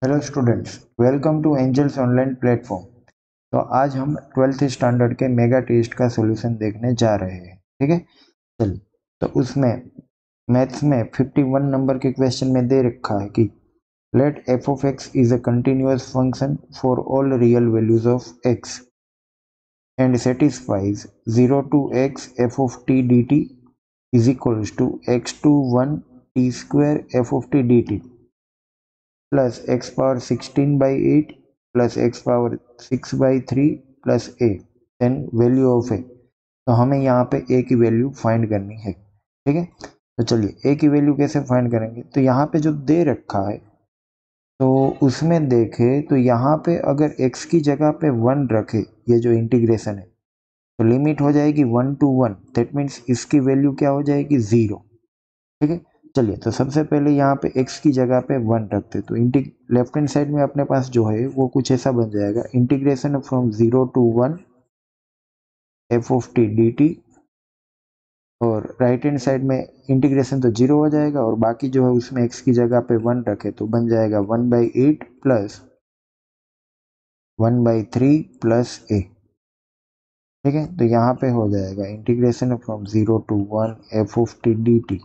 Hello students, welcome to Angels online platform. तो आज हम 12th स्टैंडर्ड के मेगा टेस्ट का सॉल्यूशन देखने जा रहे हैं। ठीक है, चलिए। तो उसमें मैथ्स में 51 नंबर के क्वेश्चन में दे रखा है कि let F of X is a continuous function for all real values of X and satisfies 0 to x f of t dt is equals to x to 1 t square f of t dt plus X power 16/8 plus X power 6/3 plus A then value of A. तो हमें यहाँ पे ए की value find करनी है। ठीक है, तो चलिए ए की वैल्यू कैसे फाइंड करेंगे। तो यहाँ पे जो दे रखा है तो उसमें देखें तो यहाँ पे अगर x की जगह पे 1 रखे, ये जो इंटीग्रेशन है, तो लिमिट हो जाएगी 1 to 1। दैट मीन्स इसकी वैल्यू क्या हो जाएगी, 0। ठीक है, चलिए। तो सबसे पहले यहाँ पे x की जगह पे 1 रखते, तो लेफ्ट हैंड साइड में अपने पास जो है वो कुछ ऐसा बन जाएगा, integration from 0 to 1 F of T D T. और राइट हैंड साइड में इंटीग्रेशन तो 0 हो जाएगा और बाकी जो है उसमें x की जगह पे 1 रखे तो बन जाएगा 1/8 प्लस 1/3 प्लस ए। ठीक है, तो यहाँ पे हो जाएगा integration from 0 to 1 F of T D T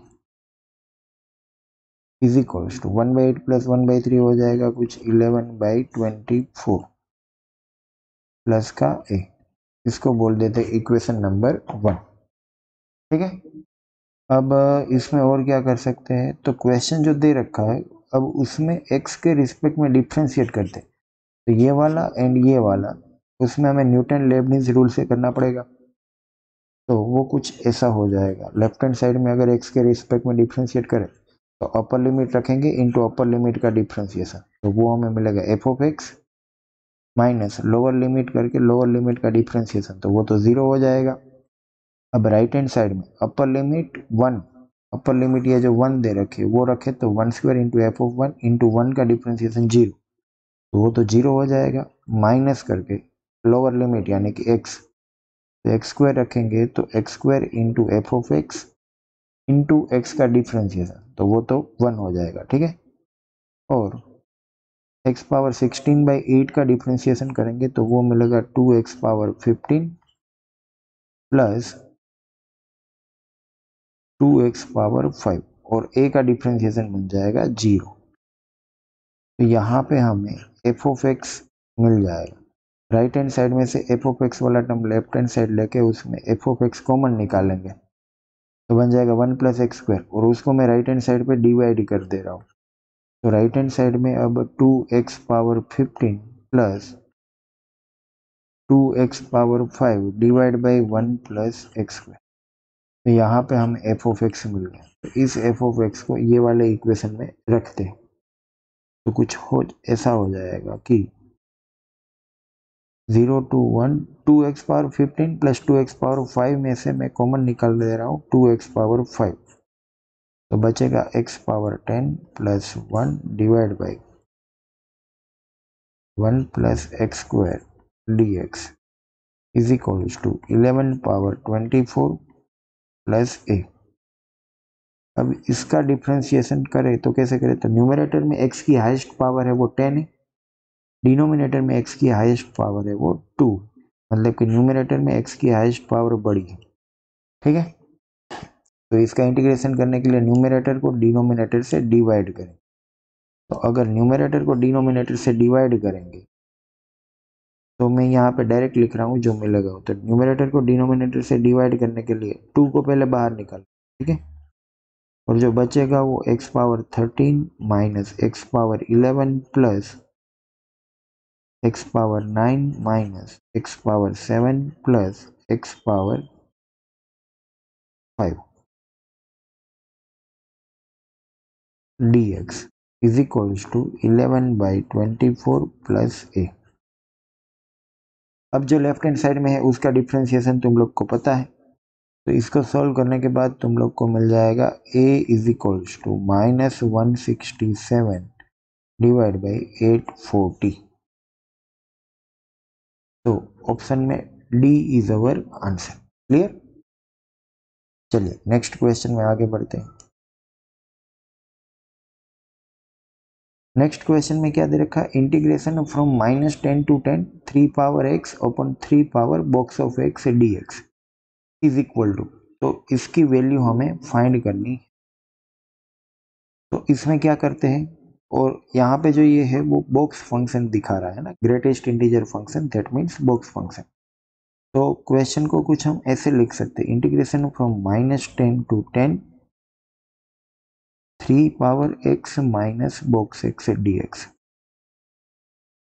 is equals to 1/8 plus 1/3 हो जाएगा कुछ 11/24 प्लस का ए। इसको बोल देते इक्वेशन नंबर 1। ठीक है, अब इसमें और क्या कर सकते हैं, तो क्वेश्चन जो दे रखा है अब उसमें x के रिस्पेक्ट में डिफ्रेंशिएट करते हैं। तो ये वाला एंड ये वाला, उसमें हमें न्यूटन लेबनिज रूल से करना पड़ेगा। तो वो कुछ ऐसा हो जाएगा, लेफ्ट हैंड साइड में अगर x के रिस्पेक्ट में डिफ्रेंशिएट करें तो अपर लिमिट रखेंगे इनटू अपर लिमिट का डिफ्रेंशिएशन, तो वो हमें मिलेगा F of x minus lower limit करके लोअर लिमिट का डिफ्रेंशिएशन, तो वो तो 0 हो जाएगा। अब राइट हैंड साइड में अपर लिमिट 1, अपर लिमिट ये जो 1 दे रखी है वो रखे तो 1 square into F of 1 into 1 का डिफ्रेंशिएशन 0, तो वो तो 0 हो जाएगा। माइनस करके लोअर लिमिट यानी कि x, तो एक्स स्क्वायर रखेंगे तो X square into F of x into x का डिफ्रेंशिएशन, तो वो तो 1 हो जाएगा। ठीक है, और एक्स पावर 16/8 का डिफ्रेंशिएशन करेंगे तो वो मिलेगा 2x power 15 plus 2x power 5 और a का डिफ्रेंशिएशन बन जाएगा 0। तो यहाँ पे हमें एफ ऑफ एक्स मिल जाएगा। राइट हैंड साइड में से एफ ऑफ एक्स वाला टर्म लेफ्ट हैंड साइड लेके उसमें एफ ऑफ एक्स कॉमन निकालेंगे तो बन जाएगा 1 प्लस एक्स स्क्वायर, और उसको मैं राइट हैंड साइड पे डिवाइड कर दे रहा हूँ। तो राइट हैंड साइड में अब 2x power 15 plus 2x power 5 divide by 1 plus X square. तो यहाँ पे हम एफ ऑफ एक्स मिल गया, तो इस एफ ऑफ एक्स को ये वाले इक्वेशन में रखते हैं तो कुछ हो ऐसा हो जाएगा कि 0 to 1 2x power 15 plus 2x power 5 में से मैं कॉमन निकाल दे रहा हूँ 2x पावर 5, तो बचेगा x power 10 plus 1 divide by 1 plus X square D x is equal to 11 power 24 plus A. अब इसका डिफ्रेंशिएशन करें तो कैसे करें, तो न्यूमरेटर में x की हाईएस्ट पावर है वो 10 है, डिनोमिनेटर में x की हाईएस्ट पावर है वो 2, मतलब कि न्यूमरेटर में x की हाईएस्ट पावर बड़ी है। ठीक है, तो इसका इंटीग्रेशन करने के लिए न्यूमरेटर को डिनोमिनेटर से डिवाइड करें। तो अगर न्यूमरेटर को डिनोमिनेटर से डिवाइड करेंगे तो मैं यहाँ पे डायरेक्ट लिख रहा हूँ जो मिलेगा, तो न्यूमरेटर को डिनोमिनेटर से डिवाइड करने के लिए 2 को पहले बाहर निकाल। ठीक है, और जो बचेगा वो x power 13 minus x power 11 plus x power 9 minus x power 7 plus x power 5 dx is equals to 11/24 plus a। अब जो लेफ्ट हैंड साइड में है उसका डिफ्रेंशिएशन तुम लोग को पता है, तो इसको सॉल्व करने के बाद तुम लोग को मिल जाएगा a is equals to -167 divide by 840। तो ऑप्शन में D is our answer. Clear, चलिए नेक्स्ट क्वेश्चन में आगे बढ़ते हैं। नेक्स्ट क्वेश्चन में क्या दे रखा है, integration from -10 to 10 3 power x upon 3 power box of x dx is equal to, तो इसकी वैल्यू हमें फाइंड करनी। तो इसमें क्या करते हैं, और यहाँ पे जो ये है वो बॉक्स फंक्शन दिखा रहा है ना, greatest integer function, that means box function. तो क्वेश्चन को कुछ हम ऐसे लिख सकते हैं, integration from -10 to 10 3 power x minus box x dx।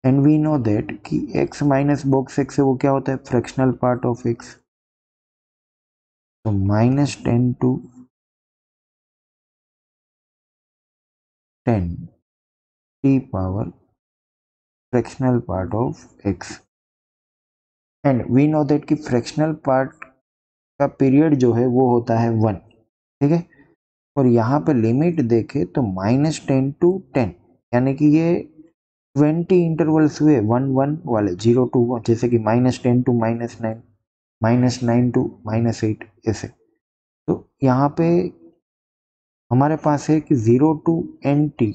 And we know that कि x माइनस बॉक्स x है वो क्या होता है, फ्रैक्शनल पार्ट ऑफ x। तो -10 to 10 3 power fractional part of x। And we know that कि fractional part का period जो है वो होता है 1, ठीक है। और यहाँ पे लिमिट देखे तो -10 to 10, यानी कि ये 20 इंटरवल्स हुए 1 1 वाले, 0 to 1, जैसे कि -10 to -9, -9 to -8 ऐसे। तो यहाँ पे हमारे पास है कि 0 to NT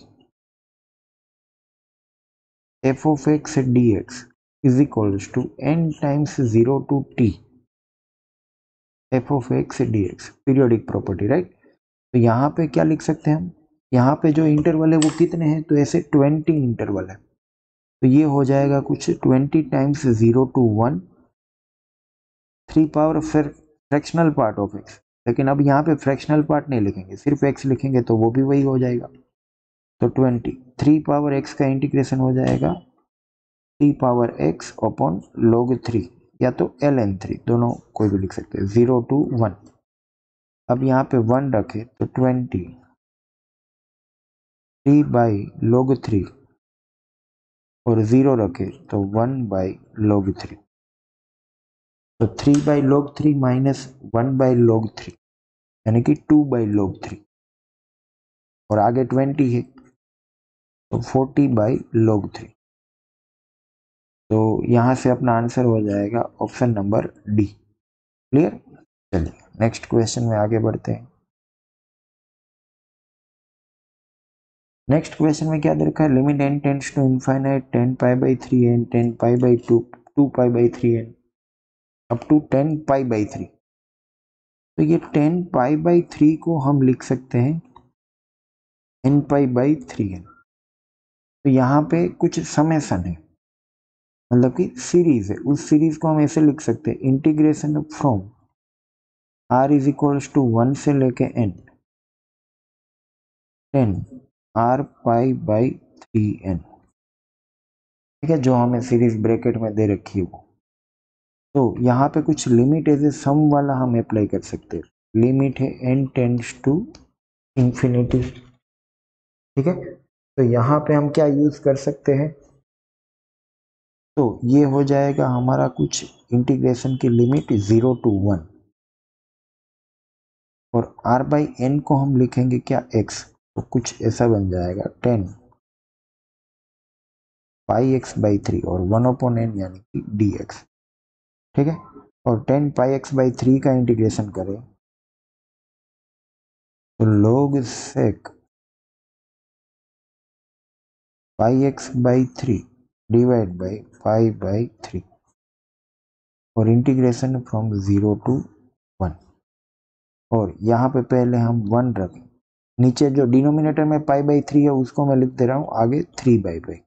f of x dx is equals to n times 0 to t f of x dx, periodic property, right. तो यहाँ पे क्या लिख सकते हैं हम, यहाँ पे जो इंटरवल है वो कितने हैं, तो ऐसे 20 इंटरवल है। तो ये हो जाएगा कुछ 20 टाइम्स 0 to 1 3 पावर फिर फ्रैक्शनल पार्ट ऑफ x। लेकिन अब यहाँ पे फ्रैक्शनल पार्ट नहीं लिखेंगे, सिर्फ x लिखेंगे तो वो भी वही हो जाएगा। तो 20 3 पावर x का इंटीग्रेशन हो जाएगा 3 पावर x अपॉन log 3, या तो ln3, दोनों कोई भी लिख सकते हैं, 0 to 1। अब यहाँ पे 1 रखे तो 20 3 बाई log 3, और 0 रखे तो 1 बाई log 3। तो 3 by log 3 minus 1 by log 3, यानी कि 2 बाई log 3, और आगे 20 है तो 40 बाई log 3। तो यहाँ से अपना आंसर हो जाएगा ऑप्शन नंबर डी। क्लियर। चलिए नेक्स्ट क्वेश्चन में आगे बढ़ते हैं। नेक्स्ट क्वेश्चन में क्या दे रखा है, limit n tends to infinite 10 pi by 3 n 10 pi by 2 2 pi by 3 n up to 10 pi by 3। तो ये 10 पाई बाई 3 को हम लिख सकते हैं n पाई बाई 3n। तो यहाँ पे कुछ समेसन है, मतलब कि सीरीज है, उस सीरीज को हम ऐसे लिख सकते हैं, integration from r is equals to 1 से लेके n 10 r pi by 3n, ठीक है, जो हमें सीरीज ब्रैकेट में दे रखी है वो। तो यहाँ पे कुछ लिमिट एज ए सम वाला हम अप्लाई कर सकते हैं, लिमिट है n टेंड्स टू इंफिनिटी, ठीक है। तो यहाँ पे हम क्या यूज कर सकते हैं, तो ये हो जाएगा हमारा कुछ इंटीग्रेशन की लिमिट 0 to 1, और r बाई एन को हम लिखेंगे क्या, x। तो कुछ ऐसा बन जाएगा 10 पाई एक्स बाई 3 और 1/n यानी कि dx, ठीक है। और 10 पाई एक्स बाई 3 का इंटीग्रेशन करें तो log sec pi x by 3 divide by pi by 3, और इंटीग्रेशन फ्रॉम 0 to 1। और यहाँ पे पहले हम 1 रखें, नीचे जो डिनोमिनेटर में पाई बाई 3 है उसको मैं लिख दे रहा हूँ आगे 3 बाई,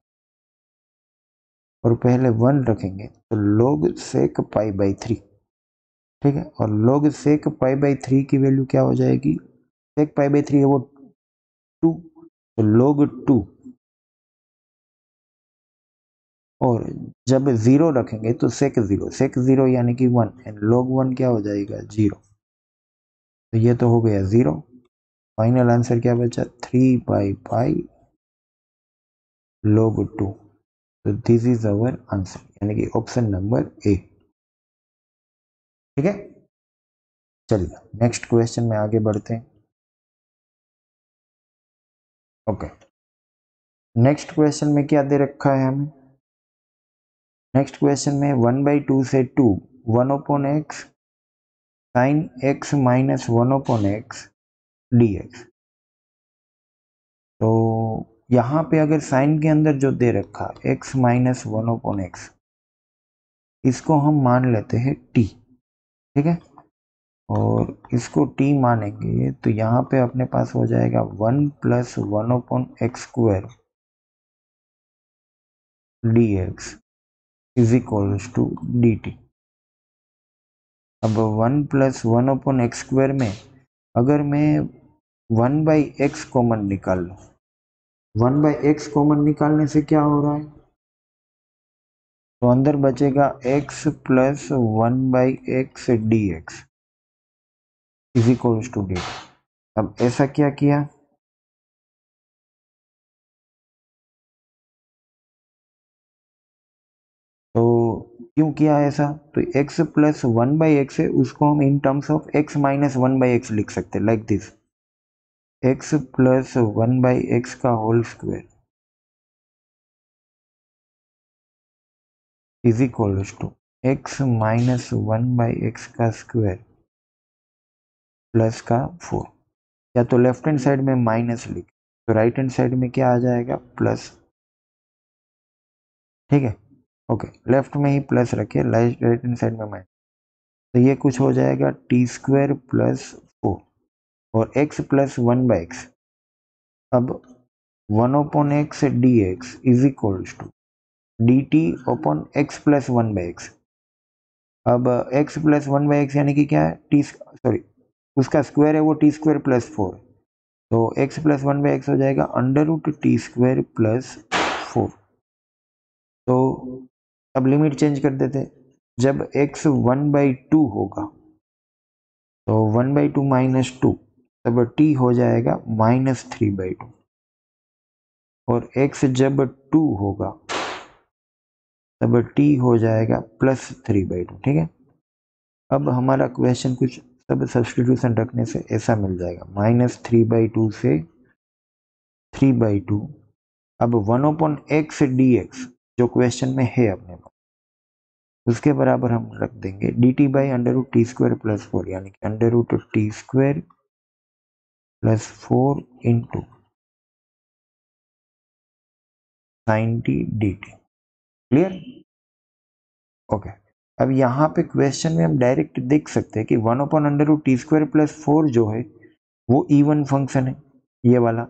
और पहले 1 रखेंगे तो log sec पाई बाई 3, ठीक है। और log sec पाई बाई 3 की वैल्यू क्या हो जाएगी, sec पाई बाई 3 है वो 2, तो log 2, और जब 0 रखेंगे तो sec 0 यानी कि 1, एंड log 1 क्या हो जाएगा 0। तो ये तो हो गया 0। फाइनल आंसर क्या बचा, 3 बाई पाई log 2। तो दिस इज अवर आंसर, यानी कि ऑप्शन नंबर ए, ठीक है। चलिए नेक्स्ट क्वेश्चन में आगे बढ़ते हैं। ओके, नेक्स्ट क्वेश्चन में क्या दे रखा है हमें, नेक्स्ट क्वेश्चन में 1/2 से 2 1/x sign x minus 1/x dx। तो यहाँ पे अगर साइन के अंदर जो दे रखा x माइनस 1/x, इसको हम मान लेते हैं t, ठीक है, और इसको t मानेंगे तो यहाँ पे अपने पास हो जाएगा 1 plus 1/x² dx is equals to dt। अब 1 प्लस 1/x² में अगर मैं 1/x कॉमन निकाल लूँ, 1/x कॉमन निकालने से क्या हो रहा है, तो अंदर बचेगा x plus 1/x dx is equals to dt। अब ऐसा क्या किया, तो क्यों किया ऐसा, तो x प्लस 1/x है, उसको हम इन terms of x minus 1/x लिख सकते हैं, like this, x plus 1/x का whole square is equals to x minus 1/x का स्क्वायर प्लस का 4। या तो लेफ्ट हैंड साइड में माइनस लिख, तो राइट हैंड साइड में क्या आ जाएगा, प्लस, ठीक है, ओके, लेफ्ट में ही प्लस रखिए, राइट हैंड साइड में माइनस, तो ये कुछ हो जाएगा t² प्लस 4 और x प्लस 1/x। अब 1/x dx is equals to dt upon x plus 1/x। अब x प्लस 1/x यानी कि क्या है, t, सॉरी, उसका स्क्वायर है वो t² प्लस 4, तो x प्लस 1/x हो जाएगा √t² प्लस 4। तो अब लिमिट चेंज कर देते, जब x 1/2 होगा तो 1/2 माइनस 2, तब t हो जाएगा -3/2, और x जब 2 होगा तब t हो जाएगा +3/2, ठीक है। अब हमारा क्वेश्चन कुछ सब सब्स्टिट्यूशन रखने से ऐसा मिल जाएगा, -3/2 से 3/2। अब 1/x dx जो क्वेश्चन में है अपने पास, उसके बराबर हम रख देंगे dt/√t² प्लस 4, यानी कि √t² plus 4 into sin t dt। Clear, okay. अब यहाँ पे क्वेश्चन में हम डायरेक्ट देख सकते हैं कि 1/√t² प्लस 4 जो है वो इवन फंक्शन है, ये वाला,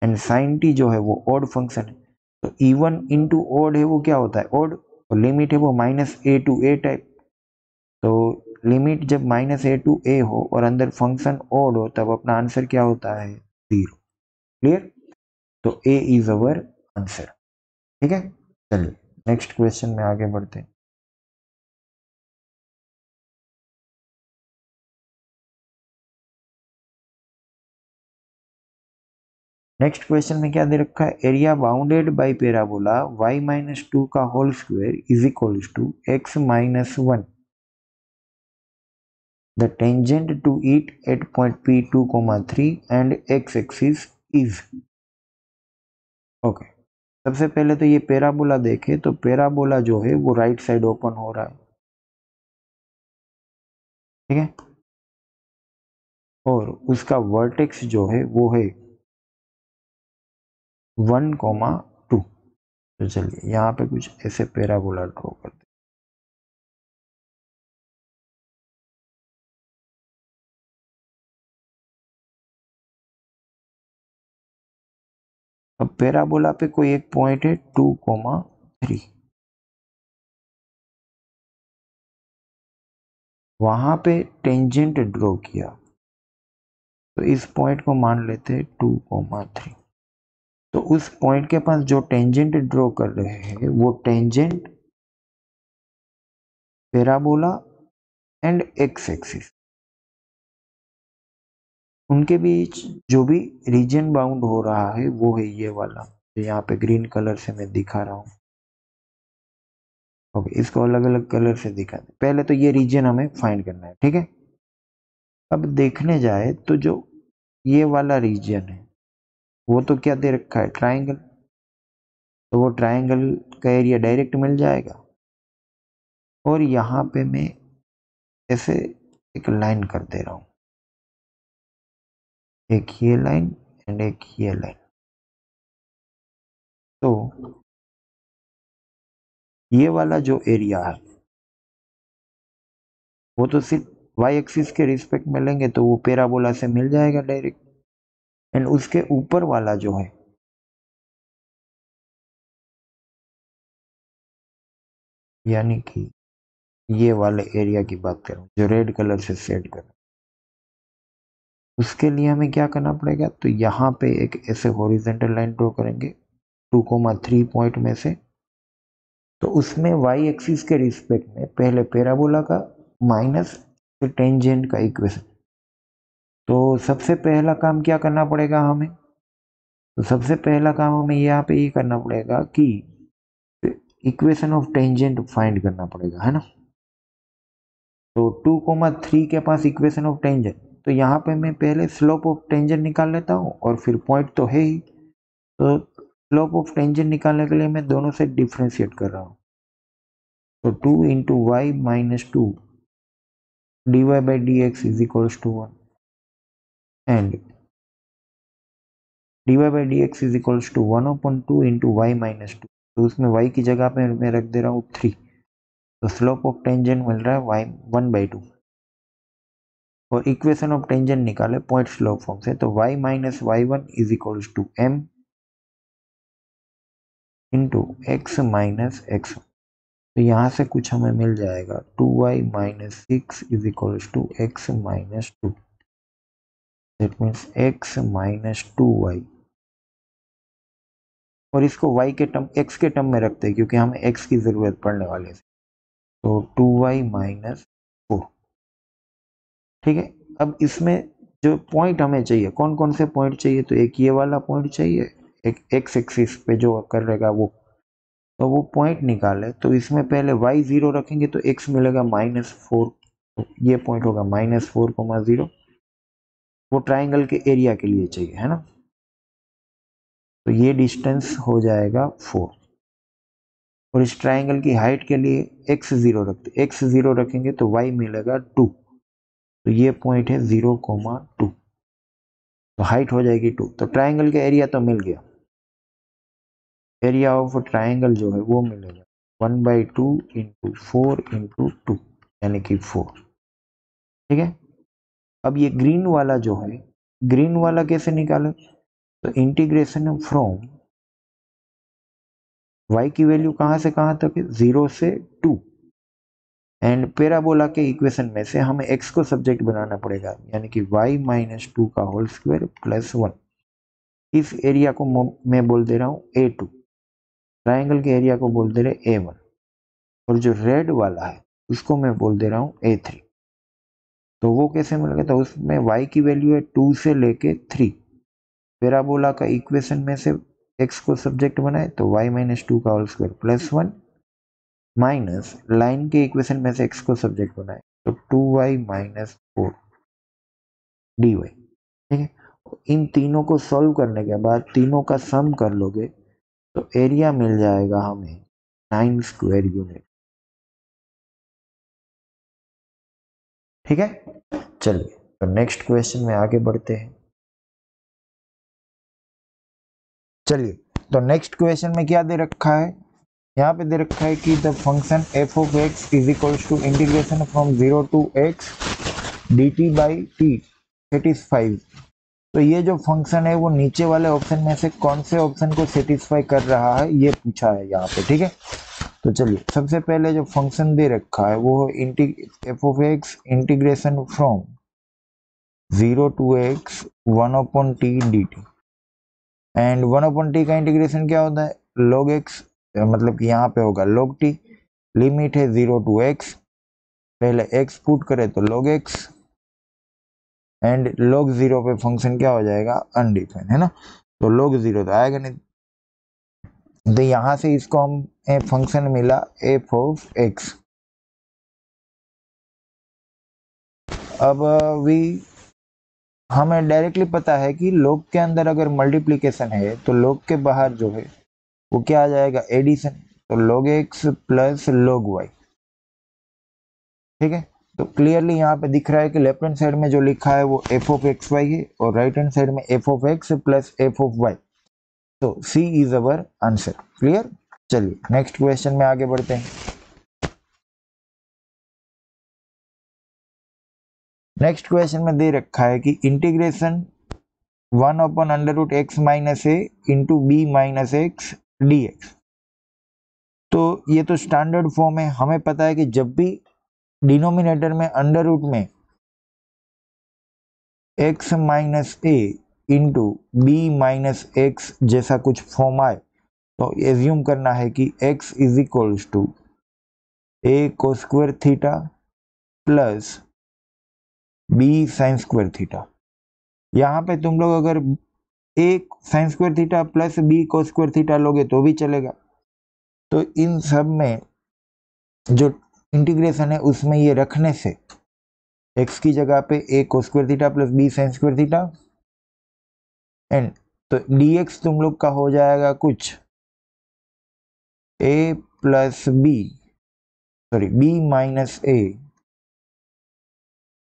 एंड sin t जो है वो ऑड फंक्शन है। तो इवन इंटू ऑड है वो क्या होता है, ऑड, तो लिमिट है वो -a टू a टाइप। तो लिमिट जब -a टू a हो और अंदर फंक्शन ऑड हो, तब अपना आंसर क्या होता है, 0। क्लियर, तो a इज अवर आंसर, ठीक है। चलिए नेक्स्ट क्वेश्चन में आगे बढ़ते हैं। नेक्स्ट क्वेश्चन में क्या दे रखा है, area bounded by parabola y-2 का whole square is equals to x-1, the tangent to it at point P2, 3 and x axis is, okay. सबसे पहले तो ये पैराबोला देखे, तो पैराबोला जो है वो राइट साइड ओपन हो रहा है, ठीक है, और उसका वर्टेक्स जो है वो है 1,2। तो चलिए यहाँ पे कुछ ऐसे पैराबोला ड्रॉ करते हैं। अब पैराबोला पे कोई एक पॉइंट है 2,3, वहां पे टेंजेंट ड्रॉ किया, तो इस पॉइंट को मान लेते हैं 2,3। तो उस पॉइंट के पास जो टेंजेंट ड्रॉ कर रहे हैं वो tangent, parabola and x axis, उनके बीच जो भी रीजन बाउंड हो रहा है वो है ये वाला, तो यहाँ पे ग्रीन कलर से मैं दिखा रहा हूँ, ओके। इसको अलग अलग कलर से दिखा दे, पहले तो ये रीजन हमें फाइंड करना है, ठीक है। अब देखने जाए तो जो ये वाला रीजन है वो तो क्या दे रखा है, ट्राइंगल, तो वो ट्राइंगल का एरिया डायरेक्ट मिल जाएगा। और यहाँ पे मैं ऐसे एक लाइन कर दे रहा हूँ, एक ये लाइन एंड एक ये लाइन, तो ये वाला जो एरिया है वो तो सिर्फ वाई एक्सिस के रिस्पेक्ट में लेंगे तो वो पैराबोला से मिल जाएगा डायरेक्ट, एंड उसके ऊपर वाला जो है यानी कि ये वाले एरिया की बात करूं जो रेड कलर से सेट कर, उसके लिए हमें क्या करना पड़ेगा, तो यहाँ पे एक ऐसे हॉरिजॉन्टल लाइन ड्रॉ करेंगे 2,3 पॉइंट में से। तो उसमें वाई एक्सिस के रिस्पेक्ट में पहले पैराबोला का माइनस टेंजेंट का इक्वेशन। तो सबसे पहला काम क्या करना पड़ेगा हमें, तो सबसे पहला काम हमें यहाँ पे ये करना पड़ेगा कि इक्वेशन ऑफ टेंजेंट फाइंड करना पड़ेगा, है ना। तो 2,3 के पास इक्वेशन ऑफ टेंजेंट, तो यहाँ पे मैं पहले स्लोप ऑफ टेंजेंट निकाल लेता हूँ और फिर पॉइंट तो है ही, तो स्लोप ऑफ टेंजेंट निकालने के लिए मैं दोनों से डिफ्रेंशिएट कर रहा हूँ। तो 2 into y minus 2 dy by dx is equals to 1 and dy by dx is equals to 1 upon 2 into y minus 2। तो उसमें y की जगह पे मैं रख दे रहा हूँ 3, तो स्लोप ऑफ टेंजेंट मिल रहा है y 1/2 और इक्वेशन ऑफ टेंजेंट निकाले पॉइंट स्लोप फॉर्म से, तो y minus y1 is equals to m into x minus x। तो यहाँ से कुछ हमें मिल जाएगा 2y minus 6 is equals to x minus 2, that means x minus 2y, और इसको y के टर्म x के टर्म में रखते हैं क्योंकि हमें x की जरूरत पड़ने वाली है। तो 2y माइनस 4, ठीक है। अब इसमें जो पॉइंट हमें चाहिए, कौन कौन से पॉइंट चाहिए, तो एक ये वाला पॉइंट चाहिए, एक एक्स एक्सिस पे जो कर रहेगा वो, तो वो पॉइंट निकाले। तो इसमें पहले y 0 रखेंगे तो x मिलेगा -4, तो ये पॉइंट होगा -4,0, वो ट्राइंगल के एरिया के लिए चाहिए, है ना। तो ये डिस्टेंस हो जाएगा 4, और इस ट्राइंगल की हाइट के लिए x 0 रखेंगे तो y मिलेगा 2, तो ये पॉइंट है 0,2, तो हाइट हो जाएगी 2। तो ट्राइंगल का एरिया तो मिल गया, एरिया ऑफ ट्राइंगल जो है वो मिलेगा 1/2 इंटू 4 इंटू 2 यानी कि 4, ठीक है। अब ये ग्रीन वाला जो है, ग्रीन वाला कैसे निकाले, तो इंटीग्रेशन फ्रॉम y की वैल्यू कहां से कहां तक है, 0 से 2, एंड पैराबोला के इक्वेशन में से हमें x को सब्जेक्ट बनाना पड़ेगा, यानी कि y माइनस 2 का होल स्क्वायर प्लस 1। इस एरिया को मैं बोल दे रहा हूँ A2, ट्राइंगल के एरिया को बोल दे रहे A1, और जो रेड वाला है उसको मैं बोल दे रहा हूँ A3। तो वो कैसे मिलेगा, तो उसमें y की वैल्यू है 2 से लेके 3, पैराबोला का इक्वेशन में से x को सब्जेक्ट बनाए तो y माइनस 2 का whole square plus 1, minus line के इक्वेशन में से x को सब्जेक्ट बनाए तो 2y माइनस 4 dy, ठीक है। इन तीनों को सॉल्व करने के बाद तीनों का सम कर लोगे तो एरिया मिल जाएगा हमें 9 स्क्वायर यूनिट, ठीक है। चलिए तो नेक्स्ट क्वेश्चन में आगे बढ़ते हैं। चलिए तो नेक्स्ट क्वेश्चन में क्या दे रखा है, यहाँ पे दे रखा है कि the function f of x is equals to integration from 0 to x dt by t satisfies. तो ये जो फंक्शन है वो नीचे वाले ऑप्शन में से कौन से ऑप्शन को सेटिस्फाई कर रहा है ये पूछा है यहाँ पे, ठीक है। तो चलिए सबसे पहले जो फंक्शन दे रखा है वो f of x integration from 0 to x 1/t dt, and 1/t का इंटीग्रेशन क्या होता है, log x, मतलब कि यहाँ पे होगा log t, लिमिट है 0 टू x, पहले x पुट करे तो log x, एंड log 0 पे फंक्शन क्या हो जाएगा, अनडिफाइंड, है ना। तो log 0 तो आएगा नहीं, तो यहां से इसको हम फंक्शन मिला f ऑफ x। अब भी हमें डायरेक्टली पता है कि log के अंदर अगर मल्टीप्लीकेशन है तो log के बाहर जो है वो क्या आ जाएगा, एडिशन, तो log x plus log y, ठीक है। तो क्लियरली यहाँ पे दिख रहा है कि लेफ्ट हैंड साइड में जो लिखा है वो f ऑफ एक्स वाई है और राइट हैंड साइड में f of x plus f of y। तो सी इज अवर आंसर। क्लियर। चलिए नेक्स्ट क्वेश्चन में आगे बढ़ते हैं। नेक्स्ट क्वेश्चन में दे रखा है कि इंटीग्रेशन 1/√x माइनस ए into B minus X dx। तो ये तो स्टैंडर्ड फॉर्म है। हमें पता है कि जब भी डिनोमिनेटर में अंडर रूट में x माइनस ए इंटू बी माइनस एक्स जैसा कुछ फॉर्म आए तो एज्यूम करना है कि x is equals to A cos square theta plus B sine square theta. यहाँ पे तुम लोग अगर A sine square theta plus B cos square theta लोगे तो भी चलेगा। तो इन सब में जो इंटीग्रेशन है उसमें ये रखने से x की जगह पे a cos square theta plus B sine square theta and तो dx तुम लोग का हो जाएगा कुछ a plus b sorry b minus a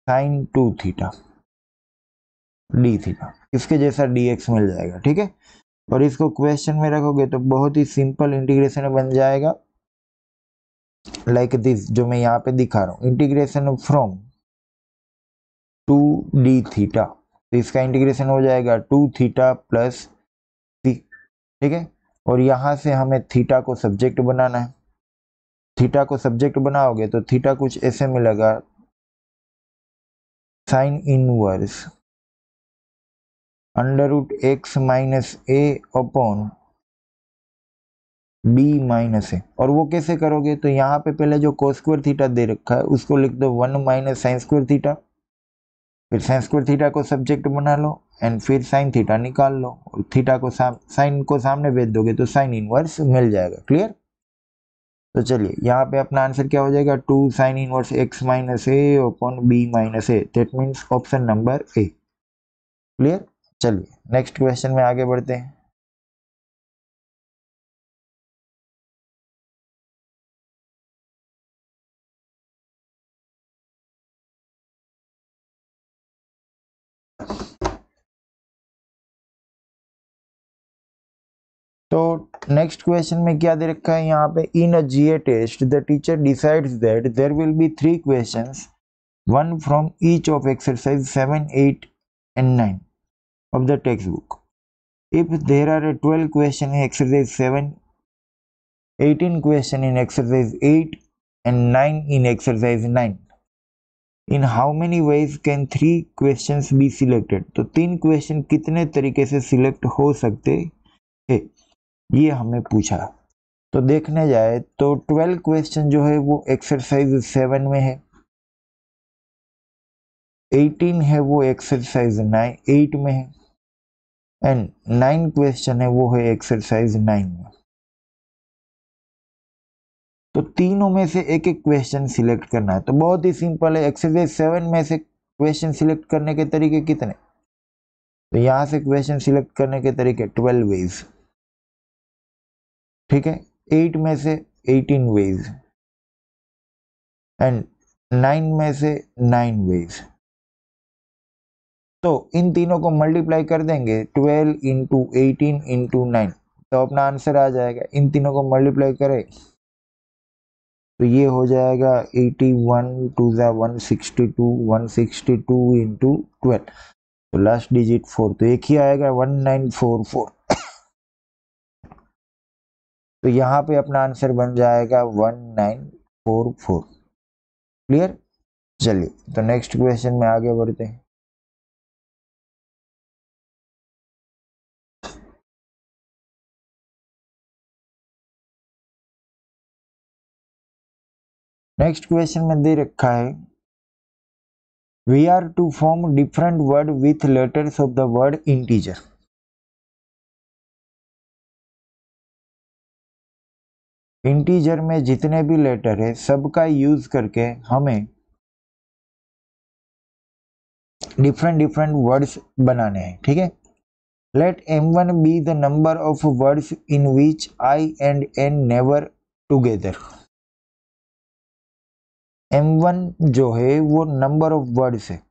sine 2 theta d theta, इसके जैसा dx मिल जाएगा। ठीक है। और इसको क्वेश्चन में रखोगे तो बहुत ही सिंपल इंटीग्रेशन बन जाएगा लाइक दिस जो मैं यहाँ पे दिखा रहा हूँ। इंटीग्रेशन फ्रॉम 2d थीटा, तो इसका इंटीग्रेशन हो जाएगा 2 थीटा प्लस सी। ठीक है। और यहाँ से हमें थीटा को सब्जेक्ट बनाना है। थीटा को सब्जेक्ट बनाओगे तो थीटा कुछ ऐसे मिलेगा sign inverse √x minus a upon b minus ए। और वो कैसे करोगे तो यहाँ पे पहले जो कोस स्क्वायर थीटा दे रखा है उसको लिख दो 1 माइनस साइन स्क्वायर थीटा, फिर साइन स्क्वायर थीटा को सब्जेक्ट बना लो एंड फिर साइन थीटा निकाल लो और थीटा को साइन को सामने भेज दोगे तो साइन इनवर्स मिल जाएगा। क्लियर। तो चलिए यहाँ पे अपना आंसर क्या हो जाएगा 2 sine inverse x minus a upon b minus a. That means option number A. Clear. चलिए नेक्स्ट क्वेश्चन में आगे बढ़ते हैं। तो नेक्स्ट क्वेश्चन में क्या दे रखा है यहाँ पे in a GA test the teacher decides that there will be 3 questions, one from each of exercise 7, 8 and 9 of the textbook. If there are 12 questions in exercise 7, 18 questions in exercise 8 and 9 in exercise 9, in how many ways can 3 questions be selected? तो 3 question कितने तरीके से select हो सकते हैं ये हमें पूछा। तो देखने जाए तो 12 क्वेश्चन जो है वो एक्सरसाइज 7 में है, 18 है वो एक्सरसाइज 8 में है एंड 9 क्वेश्चन है वो है एक्सरसाइज 9 में। तो तीनों में से एक एक क्वेश्चन सिलेक्ट करना है। तो बहुत ही सिंपल है। एक्सरसाइज 7 में से क्वेश्चन सिलेक्ट करने के तरीके कितने, तो यहां से क्वेश्चन सिलेक्ट करने के तरीके 12 वेज। ठीक है। 8 में से 18 वेज एंड 9 में से 9 वेज। तो इन तीनों को मल्टीप्लाई कर देंगे 12 इंटू 18 इंटू 9 तो अपना आंसर आ जाएगा। इन तीनों को मल्टीप्लाई करें तो ये हो जाएगा 81 टू ज़ा 162, 162 इंटू 12 तो लास्ट डिजिट 4 तो एक ही आएगा 1944। तो यहाँ पे अपना आंसर बन जाएगा 1944। क्लियर। चलिए तो नेक्स्ट क्वेश्चन में आगे बढ़ते हैं। नेक्स्ट क्वेश्चन में दे रखा है we are to form different word with letters of the word integer. Integer में जितने भी लेटर है सबका यूज करके हमें डिफरेंट डिफरेंट वर्ड्स बनाने हैं। ठीक है। Let m1 be the number of words in which I and N never together. m1 जो है वो नंबर ऑफ वर्ड्स है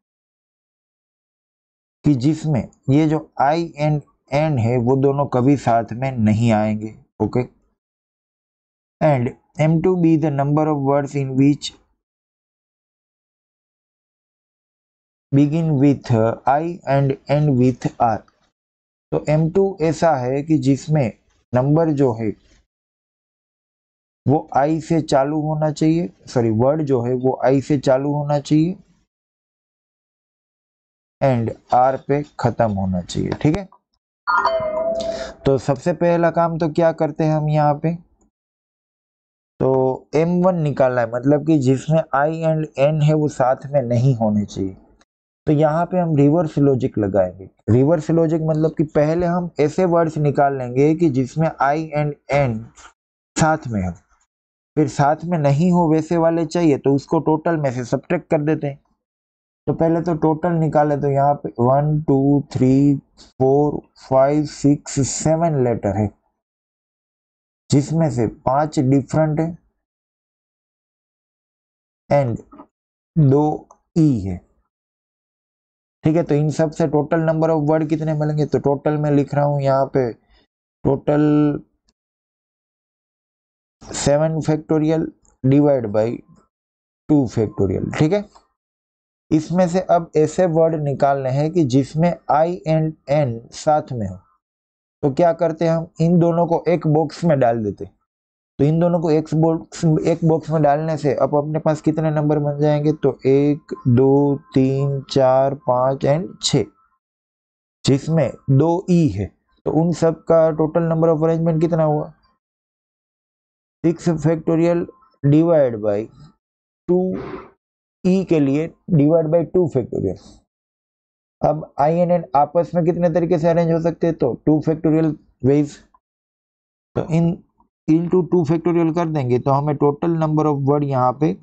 कि जिसमें ये जो I and n है वो दोनों कभी साथ में नहीं आएंगे, okay. And m2 B the number of words in which begin with I and and with R। तो m2 ऐसा है कि जिसमें नंबर जो है वो I से चालू होना चाहिए, सॉरी वर्ड जो है वो I से चालू होना चाहिए एंड R पे खत्म होना चाहिए, ठीक है। तो सबसे पहला काम तो क्या करते हैं हम यहाँ पे, तो m1 निकालना है, मतलब कि जिसमें I एंड n है वो साथ में नहीं होने चाहिए। तो यहाँ पे हम रिवर्स लॉजिक लगाएंगे। रिवर्स लॉजिक मतलब कि पहले हम ऐसे वर्ड्स निकाल लेंगे कि जिसमें I एंड n साथ में हो, फिर साथ में नहीं हो वैसे वाले चाहिए तो उसको टोटल में से सब्ट्रैक्ट कर देते हैं। तो पहले तो टोटल निकाले, तो यहाँ पे 1 2 3 4 5 6 7 लेटर है, जिसमें से 5 डिफरेंट है एंड 2 ई है, ठीक है। तो इन सब से टोटल नंबर ऑफ वर्ड कितने मिलेंगे, तो टोटल में लिख रहा हूं यहाँ पे total 7 factorial divide by 2 factorial, ठीक है। इसमें से अब ऐसे वर्ड निकालने हैं कि जिसमें I एंड n साथ में हो। तो क्या करते हैं, हम इन दोनों को एक बॉक्स में डाल देते। तो इन दोनों को एक बॉक्स में डालने से अब अपने पास कितने नंबर बन जाएंगे, तो 1 2 3 4 5 एंड 6, जिसमें 2 ई है। तो उन सब का टोटल नंबर ऑफ अरेंजमेंट कितना हुआ, 6 फैक्टोरियल डिवाइड बाई 2 ई के लिए डिवाइड बाई 2 फैक्टोरियल। अब आई एंड एन आपस में कितने तरीके से अरेंज हो सकते हैं, तो 2 फैक्टोरियल वेज। तो इनटू 2 फैक्टोरियल कर देंगे तो हमें टोटल नंबर ऑफ वर्ड यहाँ पे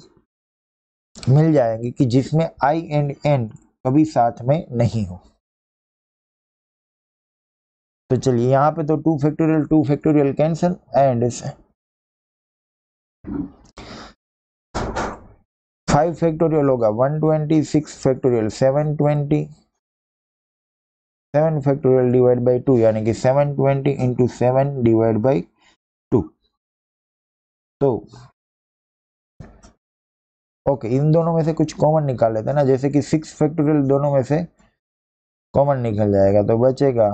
मिल जाएंगे कि जिसमें आई एंड एन कभी साथ में नहीं हो। तो चलिए यहाँ पे तो 2 फैक्टोरियल कैंसिल एंड 5 फैक्टोरियल होगा 126 फैक्टोरियल 720, 7 फैक्टोरियल डिवाइड बाई 2 यानी कि 720 इंटू 7 डिवाइड बाई 2। तो ओके, इन दोनों में से कुछ कॉमन निकाल लेते हैं ना, जैसे कि 6 फैक्टोरियल दोनों में से कॉमन निकल जाएगा, तो बचेगा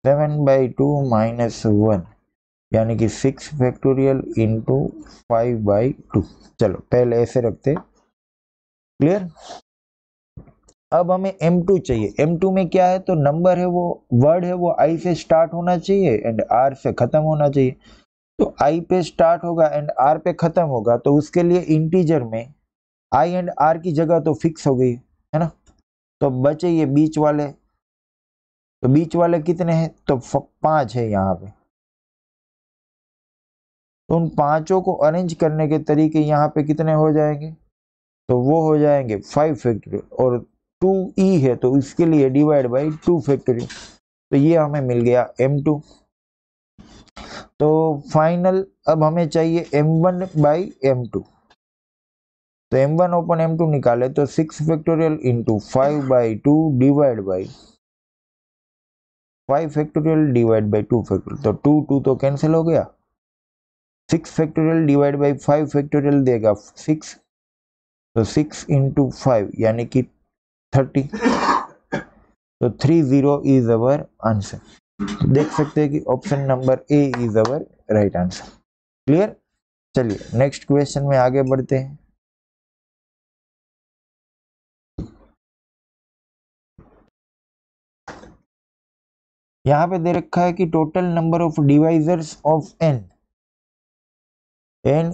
7/2 माइनस 1 यानी कि 6 फैक्टोरियल इंटू 5/2। चलो पहले ऐसे रखते, क्लियर। अब हमें m2 चाहिए। m2 में क्या है, तो नंबर है वो वर्ड है वो I से स्टार्ट होना चाहिए एंड R से खत्म होना चाहिए। तो I पे स्टार्ट होगा एंड R पे खत्म होगा, तो उसके लिए इंटीजर में I एंड R की जगह तो फिक्स हो गई है ना। तो बचे ये बीच वाले, तो बीच वाले कितने हैं, तो 5 है यहाँ पे। तो उन पांचों को अरेंज करने के तरीके यहाँ पे कितने हो जाएंगे, तो वो हो जाएंगे 5 फैक्टोरियल और 2 ई है तो इसके लिए डिवाइड बाई 2 फैक्टोरियल। तो ये हमें मिल गया m2। तो फाइनल अब हमें चाहिए m1 बाई m2। तो m1 ओपन m2 निकाले तो 6 factorial into 5/2 divide by 5 factorial divide by 2 factorial. तो 2 तो कैंसिल हो गया, 6 फैक्टोरियल डिवाइड बाई 5 फैक्टोरियल देगा 6, तो 6 इंटू 5 यानी कि 30। तो 30 इज अवर आंसर। देख सकते हैं कि option number A is our right answer. Clear. चलिए नेक्स्ट क्वेश्चन में आगे बढ़ते हैं। यहां पे दे रखा है कि total number of divisors of n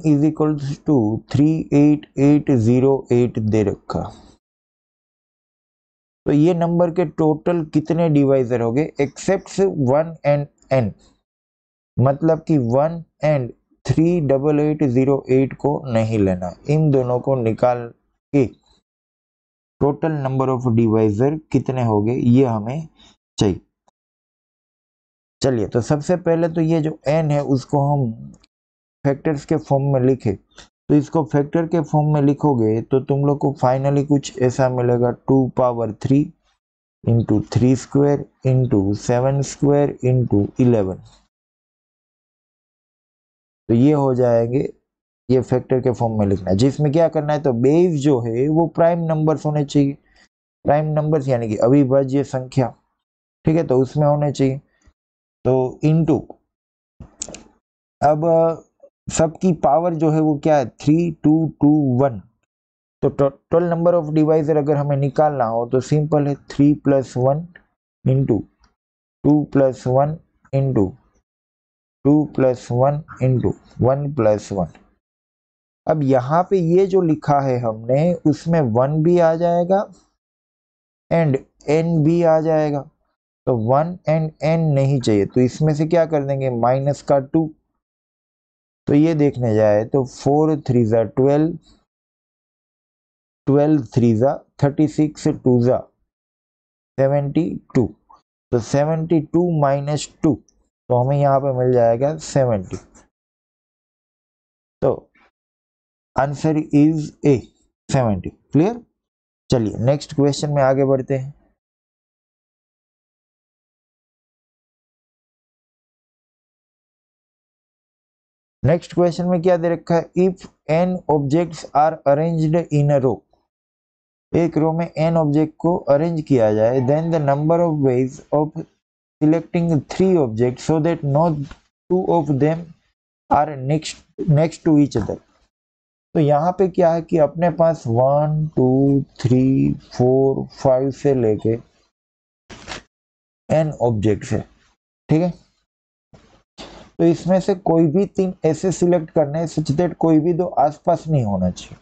is equal to 38808 दे रखा। तो ये नंबर के टोटल कितने डिवाइजर हो गए एक्सेप्ट 1 एंड n, मतलब कि 1 एंड 38808 को नहीं लेना, इन दोनों को निकाल के टोटल नंबर ऑफ डिवाइजर कितने हो गए ये हमें चाहिए। चलिए तो सबसे पहले तो ये जो n है उसको हम फैक्टर्स के फॉर्म में लिखे। तो इसको फैक्टर के फॉर्म में लिखोगे तो तुम लोग को फाइनली कुछ ऐसा मिलेगा 2 power 3 into 3 square into 7 square into 11। तो ये हो जाएंगे, ये फैक्टर के फॉर्म में लिखना है, जिसमें क्या करना है, तो बेस जो है वो प्राइम नंबर्स होने चाहिए, प्राइम नंबर्स यानी कि अविभाज्य संख्या, ठीक है, तो उसमें होने चाहिए। तो इनटू, अब सबकी पावर जो है वो क्या है, 3 2 2 1। तो टोटल नंबर ऑफ डिवाइजर अगर हमें निकालना हो तो सिंपल है, 3 + 1 इंटू 2 + 1 इंटू 2 + 1 इंटू 1 + 1। अब यहाँ पे ये जो लिखा है हमने, उसमें 1 भी आ जाएगा एंड n भी आ जाएगा। तो 1 एंड n नहीं चाहिए, तो इसमें से क्या कर देंगे, माइनस का 2। तो ये देखने जाए तो 4 3 ज़ा 12, 12 3 ज़ा 36, 2 ज़ा 72। तो 72 माइनस 2, तो हमें यहाँ पे मिल जाएगा 70। तो आंसर इज ए, 70। क्लियर। चलिए नेक्स्ट क्वेश्चन में आगे बढ़ते हैं। नेक्स्ट क्वेश्चन में क्या दे रखा है, if n objects are arranged in a row, एक रो में n ऑब्जेक्ट को अरेंज किया जाए, then the number of ways of selecting 3 object so that no 2 of them are next to each other. तो यहाँ पे क्या है कि अपने पास 1 2 3 4 5 से लेके n ऑब्जेक्ट्स है, ठीक है। तो इसमें से कोई भी 3 ऐसे सिलेक्ट करने हैं सच दैट कोई भी 2 आसपास नहीं होना चाहिए।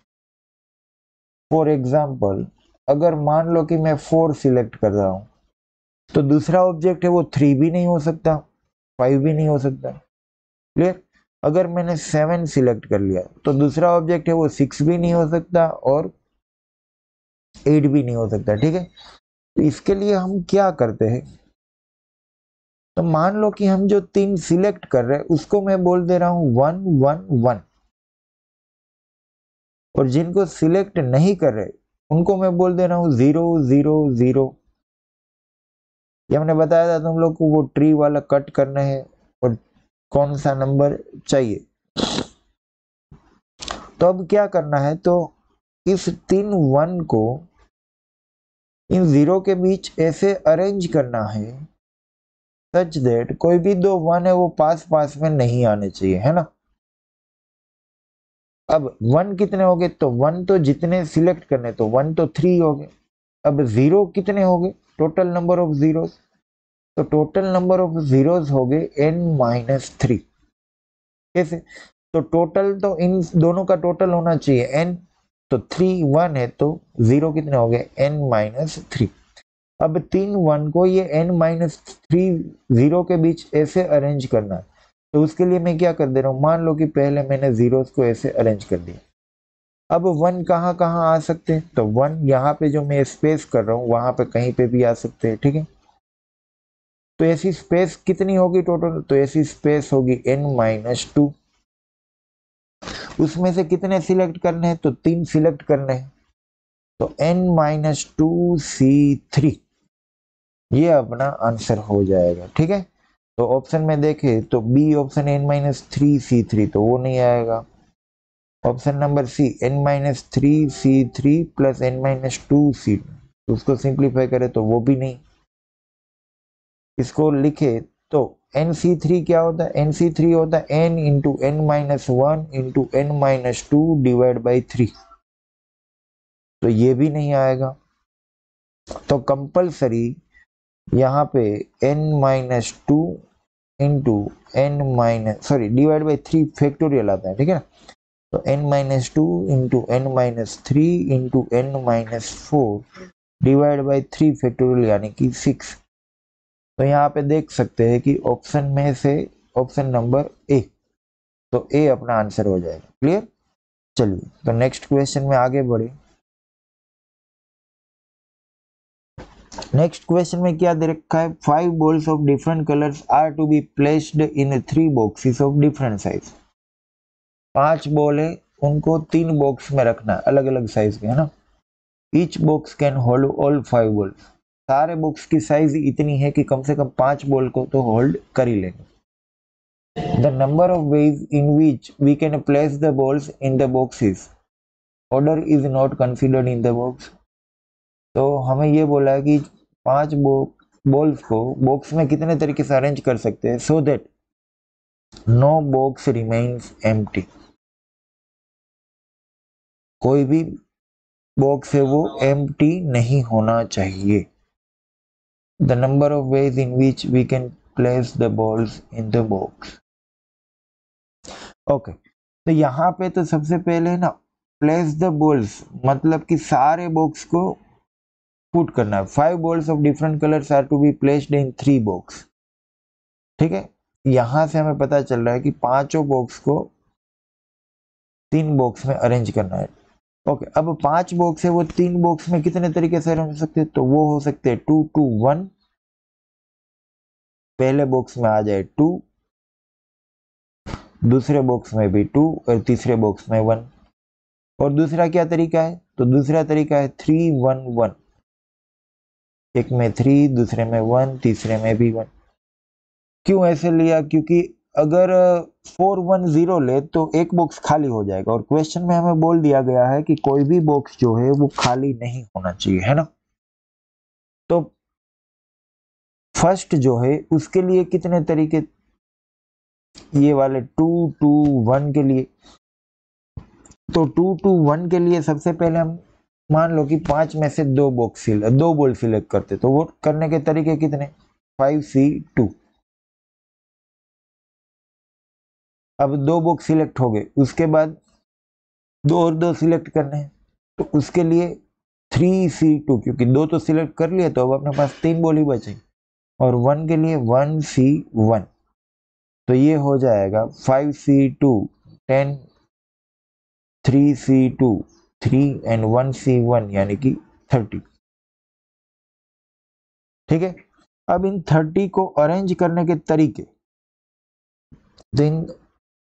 फॉर एग्जाम्पल, अगर मान लो कि मैं 4 सिलेक्ट कर रहा हूं, तो दूसरा ऑब्जेक्ट है वो 3 भी नहीं हो सकता, 5 भी नहीं हो सकता। क्लियर। अगर मैंने 7 सिलेक्ट कर लिया तो दूसरा ऑब्जेक्ट है वो 6 भी नहीं हो सकता और 8 भी नहीं हो सकता, ठीक है। तो इसके लिए हम क्या करते हैं, तो मान लो कि हम जो 3 सिलेक्ट कर रहे हैं उसको मैं बोल दे रहा हूं 1 1 1, और जिनको सिलेक्ट नहीं कर रहे उनको मैं बोल दे रहा हूं 0 0 0। ये हमने बताया था तुम लोग को, वो ट्री वाला कट करना है और कौन सा नंबर चाहिए। तो अब क्या करना है, तो इस 3 1 को इन 0 के बीच ऐसे अरेंज करना है सच दैट कोई भी 2 1 है वो पास पास में नहीं आने चाहिए, है ना। अब 1 कितने हो गए, तो 1 तो जितने सिलेक्ट करने, तो 1 तो 3 हो गए। अब 0 कितने हो गए, टोटल नंबर ऑफ जीरोस, तो टोटल नंबर ऑफ जीरोस हो गए n-3। कैसे, तो टोटल तो इन दोनों का टोटल होना चाहिए n, तो 3 1 है तो 0 कितने हो गए, n-3। अब 3 1 को ये n-3 0 के बीच ऐसे अरेंज करना है, तो उसके लिए मैं क्या कर दे रहा हूँ, मान लो कि पहले मैंने जीरोस को ऐसे अरेंज कर दिया। अब 1 कहाँ कहाँ आ सकते हैं, तो 1 यहाँ पे जो मैं स्पेस कर रहा हूँ वहां पे कहीं पे भी आ सकते हैं, ठीक है। तो ऐसी स्पेस कितनी होगी टोटल, तो ऐसी स्पेस होगी n-2। उसमें से कितने सिलेक्ट करने हैं, तो 3 सिलेक्ट करने हैं, तो n-2c3, ये अपना आंसर हो जाएगा, ठीक है। तो ऑप्शन में देखें तो बी ऑप्शन n-3c3, तो वो नहीं आएगा। Option number C n-3c3 plus n-2c, तो उसको सिंप्लीफाई करें तो वो भी नहीं। इसको लिखे तो nc3 क्या होता है, nc3 होता है n into n-1 into n-2 divide by 3, तो ये भी नहीं आएगा। तो कंपलसरी यहाँ पे n-2 into divide by 3 factorial आता है, ठीक है ना। तो n-2 into n-3 into n-4 divide by 3 factorial यानी कि 6। तो यहाँ पे देख सकते हैं कि ऑप्शन में से ऑप्शन नंबर ए, तो ए अपना आंसर हो जाएगा। क्लियर। चलिए तो नेक्स्ट क्वेश्चन में आगे बढ़े। नेक्स्ट क्वेश्चन में क्या दे रखा है, 5 balls of different colours are to be placed in 3 boxes of different size. 5 ball है, उनको 3 बॉक्स में रखना है, अलग अलग साइज के, है ना। Each box can hold all 5 balls. सारे बॉक्स की साइज इतनी है कि कम से कम 5 बॉल को तो होल्ड कर ही लेंगे। The number of ways in which we can place the balls in the boxes. Order is not considered in the box. तो हमें ये बोला है कि 5 बॉल्स को बॉक्स में कितने तरीके से अरेंज कर सकते हैं so that no box remains empty. कोई भी बॉक्स है वो एम्प्टी नहीं होना चाहिए। The number of ways in which we can place the balls in the box. Okay तो यहाँ पे तो सबसे पहले ना प्लेस द बॉल्स मतलब कि सारे बॉक्स को पुट करना है। 5 balls of different colours are to be placed in 3 box. ठीक है, यहां से हमें पता चल रहा है कि पांचों बॉक्स को 3 बॉक्स में अरेंज करना है। ओके अब 5 बॉक्स है वो 3 बॉक्स में कितने तरीके से अरेंज हो सकते हैं, तो वो हो सकते हैं 2 2 1, पहले बॉक्स में आ जाए 2, दूसरे बॉक्स में भी 2 और तीसरे बॉक्स में 1। और दूसरा क्या तरीका है, तो दूसरा तरीका है 3 1 1, एक में 3, दूसरे में 1, तीसरे में भी 1। क्यों ऐसे लिया, क्योंकि अगर 4 1 0 ले तो एक बॉक्स खाली हो जाएगा और क्वेश्चन में हमें बोल दिया गया है कि कोई भी बॉक्स जो है वो खाली नहीं होना चाहिए, है ना। तो फर्स्ट जो है उसके लिए कितने तरीके, ये वाले 2 2 1 के लिए, तो 2 2 1 के लिए सबसे पहले हम मान लो कि 5 में से 2 बॉल सिलेक्ट करते, तो वो करने के तरीके कितने, 5 C 2। अब 2 बॉक्स सिलेक्ट हो गए, उसके बाद 2 और 2 सिलेक्ट करने हैं, तो उसके लिए 3 C 2, क्योंकि 2 तो सिलेक्ट कर लिए तो अब अपने पास 3 बॉल ही बचे, और 1 के लिए 1 C 1, तो ये हो जाएगा 5 C 2 10, 3 C 2 3 एंड 1 C 1 यानी कि 30। ठीक है, अब इन 30 को अरेंज करने के तरीके, तो इन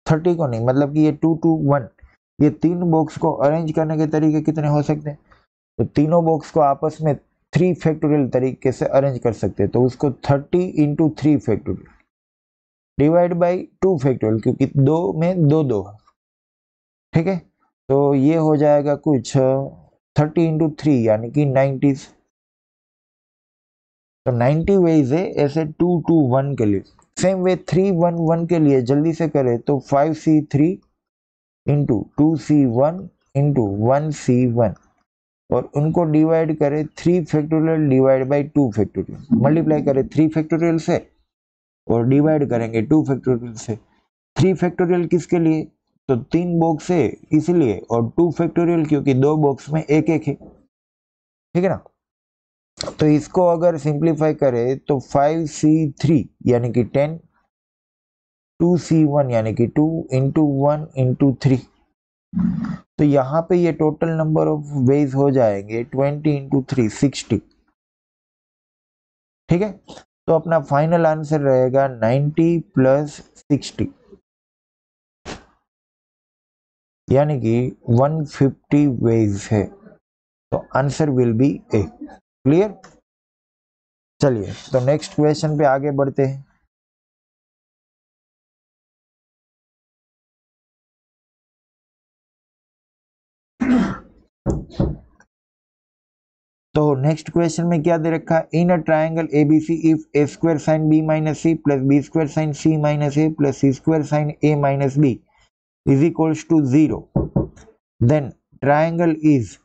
30 को नहीं, मतलब कि ये 2 2 1, ये 3 बॉक्स को अरेंज करने के तरीके कितने हो सकते हैं, तो तीनों बॉक्स को आपस में 3 फैक्टोरियल तरीके से अरेंज कर सकते हैं, तो उसको 30 into 3 factorial divide by 2 factorial, क्योंकि 2 में 2 2 है। ठीक है, तो ये हो जाएगा कुछ 30 इंटू 3 यानी कि 90। तो 90 वेज है ऐसे 2 2 1 के लिए। सेम वे 3 1 1 के लिए जल्दी से करें तो 5 C 3 into 2 C 1 into 1 C 1, और उनको डिवाइड करें 3 factorial divide by 2 factorial, multiply करें 3 फैक्टोरियल से और डिवाइड करेंगे 2 फैक्टोरियल से। 3 फैक्टोरियल किसके लिए, तो 3 बॉक्स है इसलिए, और 2 फैक्टोरियल क्योंकि 2 बॉक्स में एक एक है। ठीक है ना, तो इसको अगर सिंप्लीफाई करें तो 5 C 3 यानी कि 10, 2 C 1 यानी कि 2 इंटू 1 इंटू 3, तो यहाँ पे ये टोटल नंबर ऑफ वेज हो जाएंगे 20 इंटू 3 60। ठीक है, तो अपना फाइनल आंसर रहेगा 90 प्लस 60 यानी कि 150 वेज है, तो answer will B A. Clear, चलिए तो नेक्स्ट क्वेश्चन पे आगे बढ़ते हैं। तो नेक्स्ट क्वेश्चन में क्या दे रखा है, in a triangle ABC if A square sine B minus C plus B square sine C minus A plus C square sine A minus B is equals to 0, then triangle is,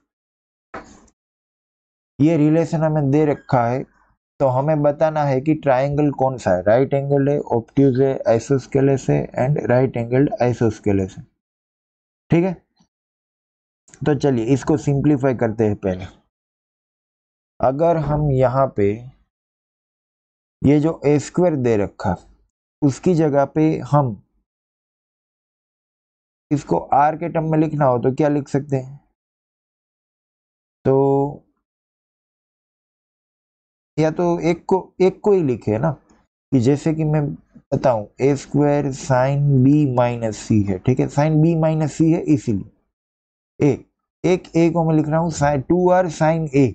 ये relation हमें दे रखा है, तो हमें बताना है कि ट्राइंगल कौन सा है, राइट एंगल है, ऑब्ट्यूज है, आइसोस्केलेस है एंड राइट एंगल्ड आइसोस्केलेस है। ठीक है, तो चलिए इसको सिंप्लीफाई करते हैं। पहले अगर हम यहाँ पे ये जो ए स्क्वायर दे रखा उसकी जगह पे हम इसको आर के टर्म में लिखना हो तो क्या लिख सकते हैं, तो या तो एक को ही लिखे ना, कि जैसे कि मैं बताऊं ए स्क्वायर साइन बी माइनस सी है। ठीक है, साइन बी माइनस सी है इसीलिए ए, एक ए को मैं लिख रहा हूं साइन 2r साइन ए,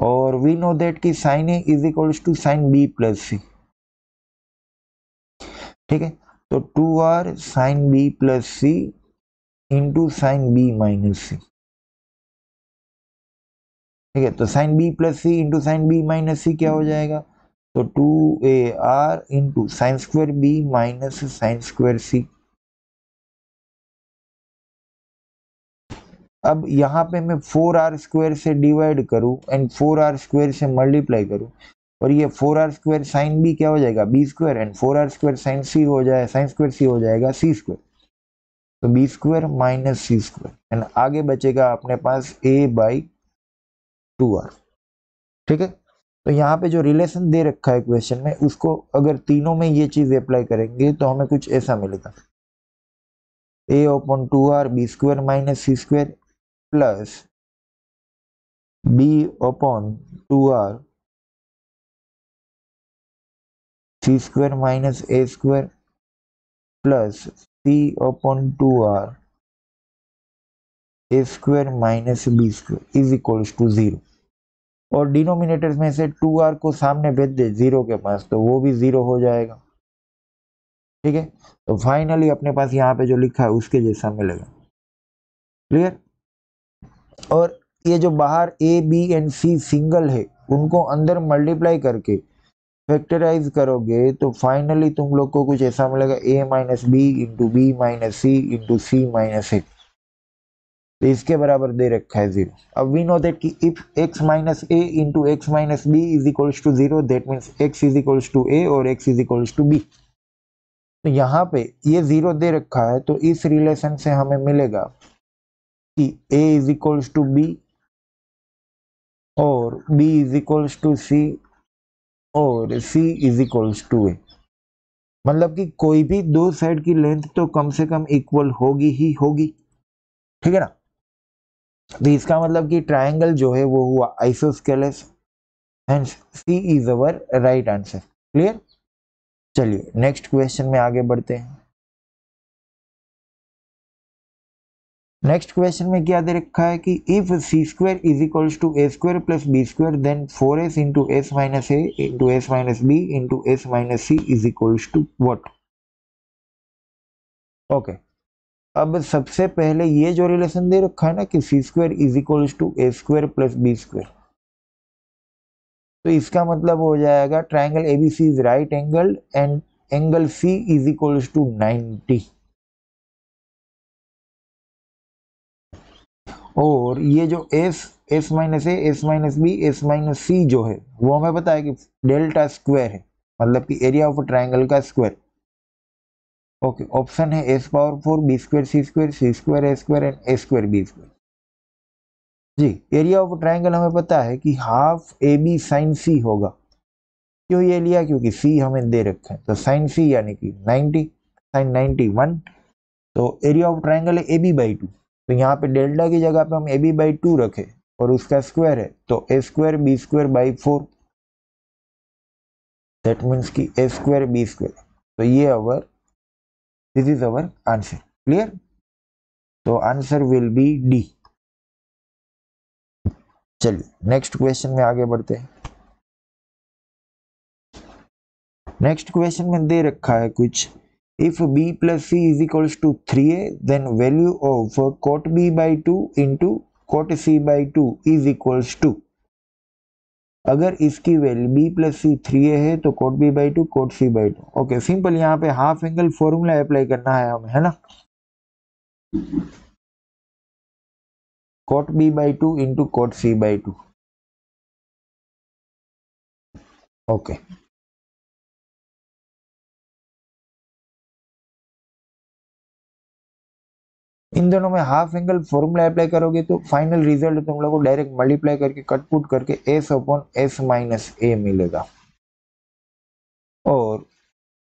और वी नो दैट कि sine A is equals to sine B plus C. ठीक है, तो 2r sine B plus C into sine B minus C. ठीक है, तो sine B plus C into sine B minus C क्या हो जाएगा, तो 2ar into sine square B minus sine square C. अब यहाँ पे मैं 4r स्क्वायर से डिवाइड करूं एंड 4r स्क्वायर से मल्टीप्लाई करूं, और ये 4r स्क्वायर साइन बी क्या हो जाएगा B square, and 4r square sine C हो जाए साइन स्क्वायर सी हो जाएगा सी स्क्वायर, तो B square minus C square, and आगे बचेगा अपने पास a बाई 2r। ठीक है, तो यहाँ पे जो रिलेशन दे रखा है क्वेश्चन में, उसको अगर तीनों में ये चीज अप्लाई करेंगे तो हमें कुछ ऐसा मिलेगा, a upon 2r b square minus C square plus b upon 2r c square minus a square plus c upon 2r a square minus b square is equals to 0। और डिनोमिनेटर में से 2r को सामने भेज दे 0 के पास, तो वो भी 0 हो जाएगा। ठीक है, तो फाइनली अपने पास यहाँ पे जो लिखा है उसके जैसा मिलेगा। क्लियर। और ये जो बाहर a b and c single है, उनको अंदर मल्टीप्लाई करके फैक्टराइज करोगे तो फाइनली तुम लोग को कुछ ऐसा मिलेगा, a minus B into B minus C into C minus A. तो इसके बराबर दे रखा है 0। अब वी नो दैट कि if x minus A into X minus B is equals to 0, that means x is equals to A और x is equals to B. तो यहाँ पे ये 0 दे रखा है, तो इस रिलेशन से हमें मिलेगा कि a is equals to b और b is equals to c और c is equals to a. मतलब कि कोई भी दो साइड की लेंथ तो कम से कम इक्वल होगी ही होगी। ठीक है ना, तो इसका मतलब कि ट्रायंगल जो है वो हुआ isosceles, hence c is our right answer. Clear. चलिए नेक्स्ट क्वेश्चन में आगे बढ़ते हैं। नेक्स्ट क्वेश्चन में क्या दे रखा है कि if c square is equals to A square plus B square then 4s into s minus A into s minus B into s minus c is equals to what. Okay, अब सबसे पहले ये जो रिलेशन दे रखा है ना कि C square is equals to A square plus B square, तो इसका मतलब हो जाएगा triangle ABC is right angle and angle C is equals to 90। और ये जो S minus A S minus B S minus C जो है वो हमें पता है कि डेल्टा स्क्वायर है, मतलब कि एरिया ऑफ ट्राइंगल का स्क्वायर। ओके, ऑप्शन है s power 4 b square c square c square a square and a square B square. जी, एरिया ऑफ ट्राइंगल हमें पता है कि half a b sine c होगा। क्यों ये लिया, क्योंकि सी हमें दे रखा है, तो साइन सी यानी कि 90 साइन 91। तो एरिया ऑफ ट्राइंगल है ए बी बाई 2, तो यहाँ पे डेल्टा की जगह पे हम ए बी बाई 2 रखे और उसका स्क्वायर है, तो A square B square by 4, that means कि ए स्क्वायर बी स्क्वायर। तो ये our this is our answer. Clear, तो आंसर विल बी डी। चलिए नेक्स्ट क्वेश्चन में आगे बढ़ते हैं। नेक्स्ट क्वेश्चन में दे रखा है कुछ, if b plus c is equals to 3a then value of cot b by 2 into cot c by 2 is equals to. अगर इसकी वैल्यू b प्लस सी 3a है तो cot b by 2 cot c by 2। Okay, simple यहाँ पे half angle formula apply करना है हमें, है ना। cot b by 2 into cot c by 2। Okay, इन दोनों में हाफ एंगल फॉर्मूला अप्लाई करोगे तो फाइनल रिजल्ट तुम लोग को डायरेक्ट मल्टीप्लाई करके कट पुट करके एस अपॉन एस माइनस ए मिलेगा। और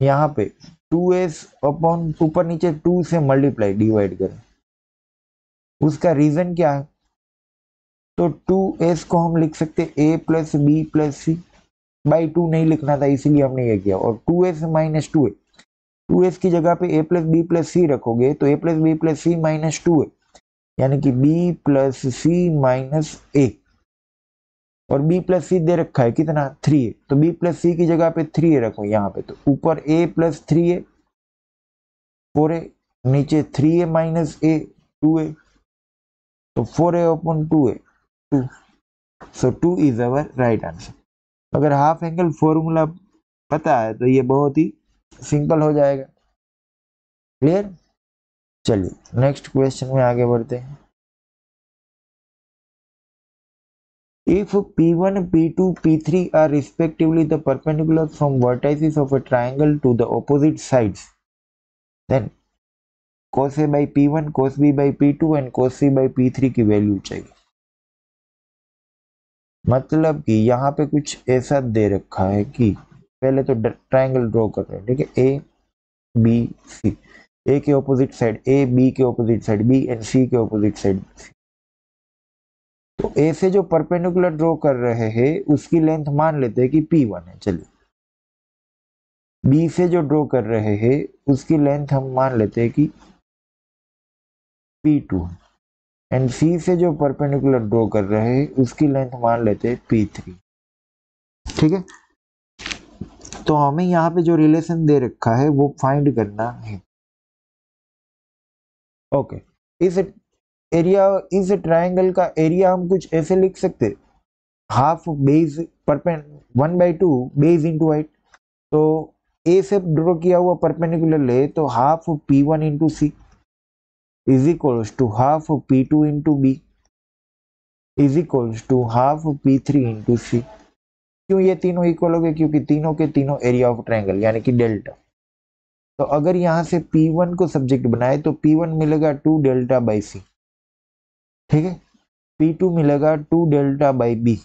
यहाँ पे 2s अपॉन ऊपर नीचे 2 से मल्टीप्लाई डिवाइड करें, उसका रीजन क्या है, तो 2s को हम लिख सकते a plus b plus c by 2 नहीं लिखना था इसीलिए हमने ये किया, और 2s माइनस 2a, 2s की जगह पे a plus b plus c रखोगे तो a plus b plus c minus 2a, यानी कि b plus c minus a। और बी प्लस सी दे रखा है कितना 3a, तो बी प्लस सी की जगह पे 3a रखो यहाँ पे, तो ऊपर a प्लस 3a 4a, नीचे 3a माइनस a 2a, तो 4a upon 2a 2, so 2 is our right answer. अगर हाफ एंगल फॉर्मूला पता है तो ये बहुत ही सिंपल हो जाएगा। क्लियर? चलिए नेक्स्ट क्वेश्चन में आगे बढ़ते हैं। If P1, P2, P3 are respectively the perpendicular from vertices of a triangle to the opposite sides, then cos A by P1, cos B by P2 and cos C by P3 की value चाहिए। मतलब कि यहाँ पे कुछ ऐसा दे रखा है कि पहले तो ट्राइंगल ड्रॉ कर रहे हैं, ठीक है, ए बी सी, ए के ऑपोजिट साइड ए, बी के ऑपोजिट साइड बी एंड सी के ऑपोजिट साइड सी। तो ए से जो परपेंडिकुलर ड्रॉ कर रहे हैं उसकी लेंथ मान लेते हैं कि P1 है। चलिए, बी से जो ड्रॉ कर रहे हैं उसकी लेंथ हम मान लेते हैं कि P2 एंड सी से जो परपेंडिकुलर ड्रॉ कर रहे हैं उसकी लेंथ मान लेते हैं P3। ठीक है, तो हमें यहाँ पे जो रिलेशन दे रखा है वो फाइंड करना है। ओके, इस एरिया, इस ट्राइंगल का एरिया हम कुछ ऐसे लिख सकते, half base perpend 1/2 base into height. तो ए से ड्रॉ किया हुआ परपेंडिकुलर ले तो half P1 into C is equals to half P2 into B is equals to half P3 into C. क्यों ये तीनों इक्वल हो गए? क्योंकि तीनों के तीनों एरिया ऑफ ट्राइंगल यानी कि डेल्टा। तो अगर यहाँ से P1 को सब्जेक्ट बनाए तो P1 मिलेगा 2 डेल्टा बाई सी, ठीक है, P2 मिलेगा 2 delta by B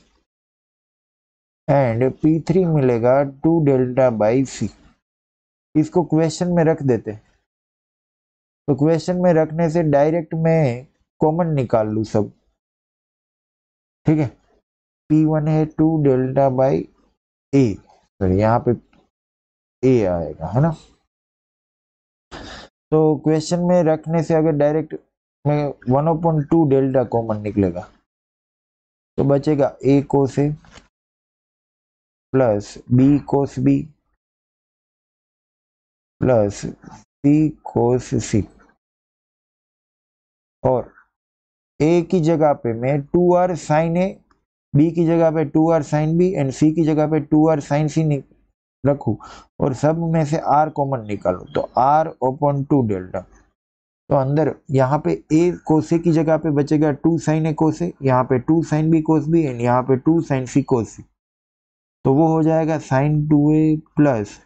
and P3 मिलेगा 2 डेल्टा बाई सी। इसको क्वेश्चन में रख देते, तो क्वेश्चन में रखने से डायरेक्ट मैं कॉमन निकाल लू सब, ठीक है। P1 है 2 डेल्टा बाई ए, सॉरी यहाँ पे ए आएगा, है ना। तो क्वेश्चन में रखने से अगर डायरेक्ट में 1/2 डेल्टा कॉमन निकलेगा तो बचेगा A cos A plus B cos B plus C cos C, और ए की जगह पे मैं 2r साइन ए, बी की जगह पे 2r साइन बी एंड सी की जगह पे 2r साइन सी रखू और सब में से r कॉमन निकालू तो r/2 डेल्टा। तो अंदर यहाँ पे a कोसे की जगह पे बचेगा 2 साइन ए कोसे, यहाँ पे 2 sine b cos b and यहाँ पे 2 साइन सी कोस सी, तो वो हो जाएगा sine 2a plus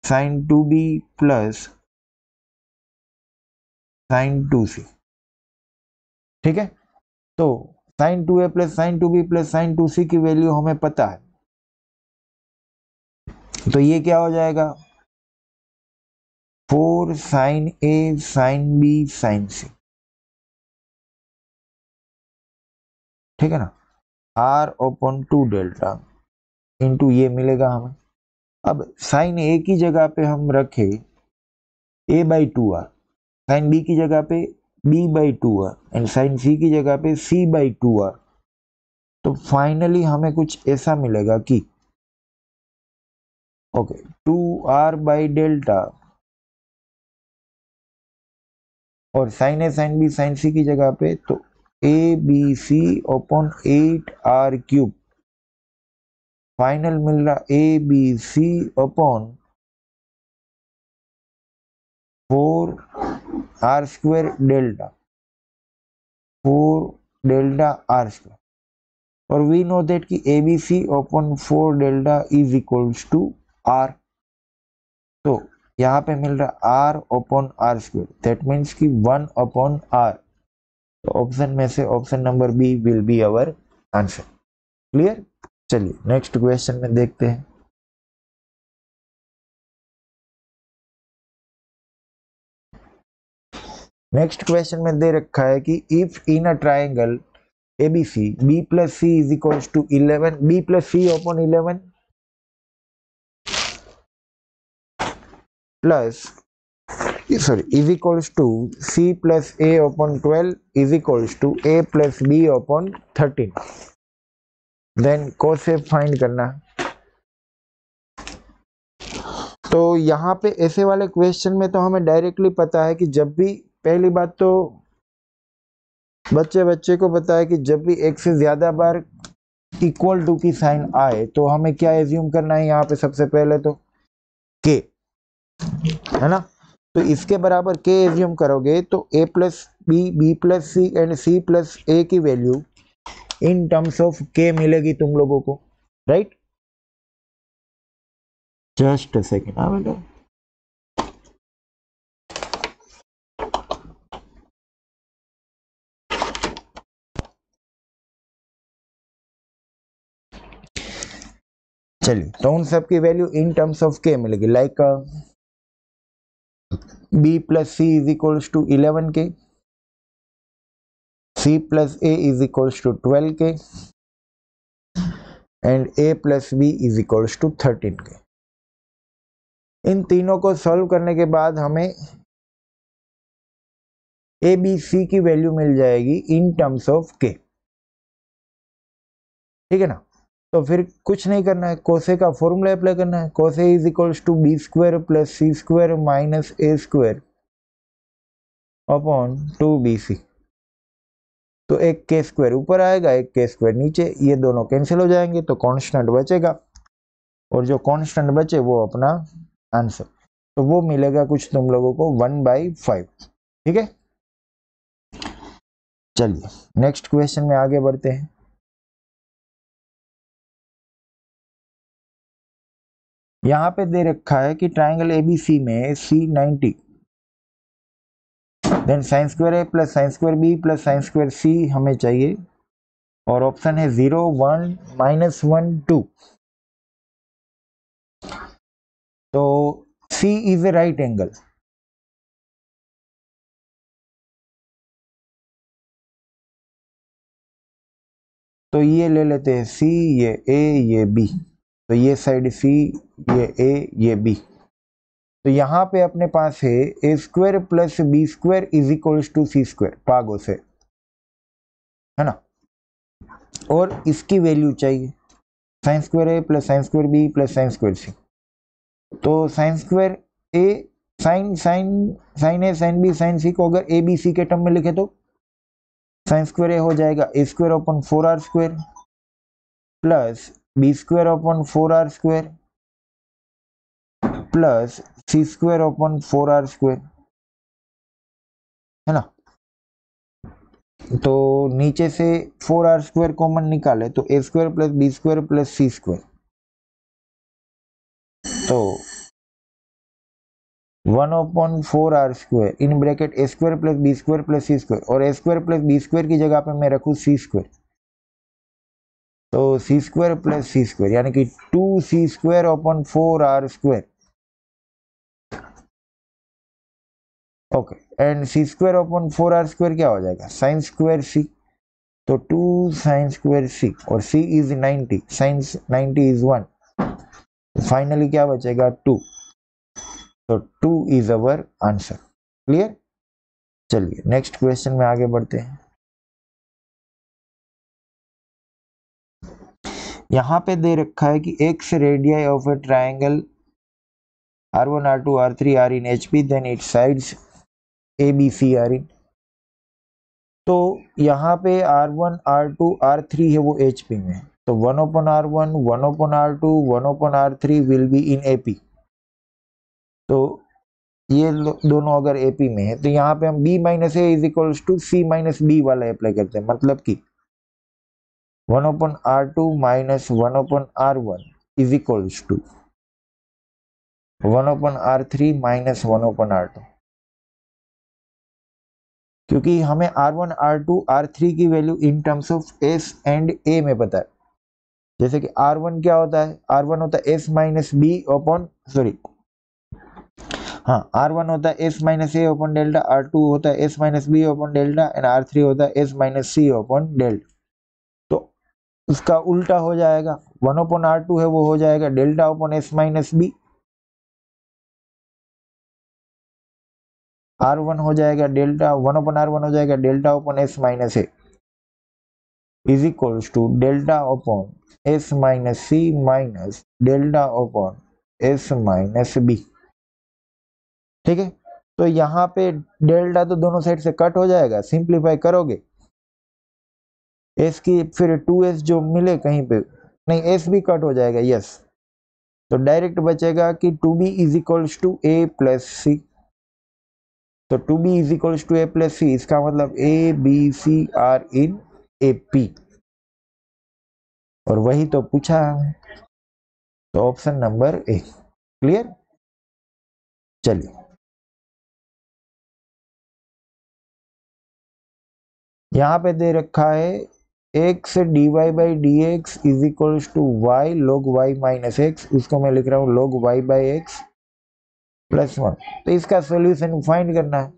sine 2b plus sine 2c। ठीक है, तो sine 2a plus sine 2b plus sine 2c की वैल्यू हमें पता है, तो ये क्या हो जाएगा 4 sign A sine B sine सी, ठीक है ना, r/2 डेल्टा इंटू ये मिलेगा हमें। अब साइन ए की जगह पे हम रखे a/2r, साइन बी की जगह पे b/2r एंड साइन सी की जगह पे c/2r, तो फाइनली हमें कुछ ऐसा मिलेगा कि ओके 2r बाई डेल्टा और sign A sine B sine सी की जगह पे तो ABC/8r³, फाइनल मिल रहा ABC/4r² डेल्टा 4 डेल्टा r², और वी नो दैट कि ABC/4 delta is equals to r। तो यहाँ पे मिल रहा r/r², दैट मीन्स कि 1/r। तो ऑप्शन में से option number B will be our answer. Clear? चलिए नेक्स्ट क्वेश्चन में देखते हैं। नेक्स्ट क्वेश्चन में दे रखा है कि if in a triangle ABC B plus C is equals to 11, B plus C upon 11 plus sorry, is equals to c plus a upon 12 is equals to a plus b upon 13. Then कोसेप find करना। तो यहाँ पे ऐसे वाले question में तो हमें डायरेक्टली पता है कि जब भी, पहली बात तो बच्चे को पता है कि जब भी एक से ज्यादा बार इक्वल टू की साइन आए तो हमें क्या एज्यूम करना है यहाँ पे, सबसे पहले तो के, है ना। तो इसके बराबर के एज्यूम करोगे तो a plus B, B plus C and C plus A की value in terms of k मिलेगी तुम लोगों को, राइट। जस्ट अ सेकेंड, हाँ बेटा। चलिए, तो उन सब की value in terms of k मिलेगी, like b plus c is equals to 11 k, c plus a is equals to 12 k and a plus b is equals to 13 k. इन तीनों को सॉल्व करने के बाद हमें a b c की value मिल जाएगी इन terms of के, ठीक है ना। तो फिर कुछ नहीं करना है, कोसे का फॉर्मूला अप्लाई करना है। Cos a is equals to b square plus C square minus a square upon 2bc। तो एक के स्क्वायर ऊपर आएगा, एक के स्क्वायर नीचे, ये दोनों कैंसिल हो जाएंगे तो कांस्टेंट बचेगा, और जो कांस्टेंट बचे वो अपना आंसर। तो वो मिलेगा कुछ तुम लोगों को 1/5, ठीक है। चलिए नेक्स्ट क्वेश्चन में आगे बढ़ते हैं। यहाँ पे दे रखा है कि ट्राइंगल एबीसी में C 90, then sine square A plus sine square B plus sine square C हमें चाहिए, और ऑप्शन है 0 1 -1 2। तो सी इज ए राइट एंगल, तो ये ले लेते हैं सी, ये ए, ये बी। तो ये साइड सी, ये ए, ये बी। तो यहाँ पे अपने पास है A square plus B square is equals to C square, पागो से, है ना। और इसकी वैल्यू चाहिए sine square A plus sine square B plus sine square C. तो sine square A, sine sine sine A sine B sine C को अगर ए बी सी के टर्म में लिखे तो साइन स्क्वायर ए हो जाएगा A square upon 4r square plus B square upon 4r square plus C square upon 4r square, है ना। तो नीचे से 4r स्क्वायर कॉमन निकाले तो A square plus B square plus C square, तो 1/4r square in bracket A square plus B square plus C square, और A square plus B square की जगह पे मैं रखूं सी स्क्वायर, तो सी स्क्वायर प्लस सी स्क्वायर यानी कि 2c square upon 4r square. Okay, and C square upon 4r square क्या हो जाएगा, साइन स्क्वायर सी। तो 2 साइन स्क्वायर सी, और सी इज 90, साइन 90 इज 1, फाइनली क्या बचेगा 2। तो 2 इज अवर आंसर। क्लियर। चलिए नेक्स्ट क्वेश्चन में आगे बढ़ते हैं। यहां पे दे रखा है कि x radii of A triangle R1 R2 R3 are in HP, then its sides ABC are in। तो यहाँ पे R1 R2 R3 है वो HP में, तो 1/R1 1/R2 1/R3 will be in AP। तो ये दोनों अगर AP में है तो यहाँ पे हम B minus a is equals to C minus b वाला अप्लाई करते हैं, मतलब कि 1/R2 minus 1/R1 is equals to 1/R3 minus 1/R2, क्योंकि हमें R1 R2 R3 की value in terms of S and A में पता है। जैसे कि R1 क्या होता है, R1 होता है S minus b upon, sorry हाँ, R1 होता है S minus a upon delta, R2 होता है S minus b upon delta and R3 होता है S minus c upon delta. तो उसका उल्टा हो जाएगा, 1/R2 है वो हो जाएगा delta upon S minus b, R1 हो जाएगा डेल्टा 1/R1 हो जाएगा delta upon s minus a is equals to delta upon s minus c minus delta upon s minus b. ठीक है, तो यहाँ पे डेल्टा तो दोनों साइड से कट हो जाएगा, सिंप्लीफाई करोगे एस की फिर 2s जो मिले कहीं पे नहीं, एस भी कट हो जाएगा, यस। तो डायरेक्ट बचेगा कि 2b is equals to A plus C. तो 2b is equals to A plus C, इसका मतलब A B C are in A P, और वही तो पूछा है, तो ऑप्शन नंबर ए। क्लियर? चलिए, यहाँ पे दे रखा है x d y by d x is equals to y log y minus x, उसको मैं लिख रहा हूँ log y by x plus 1। तो इसका सोल्यूशन फाइंड करना है,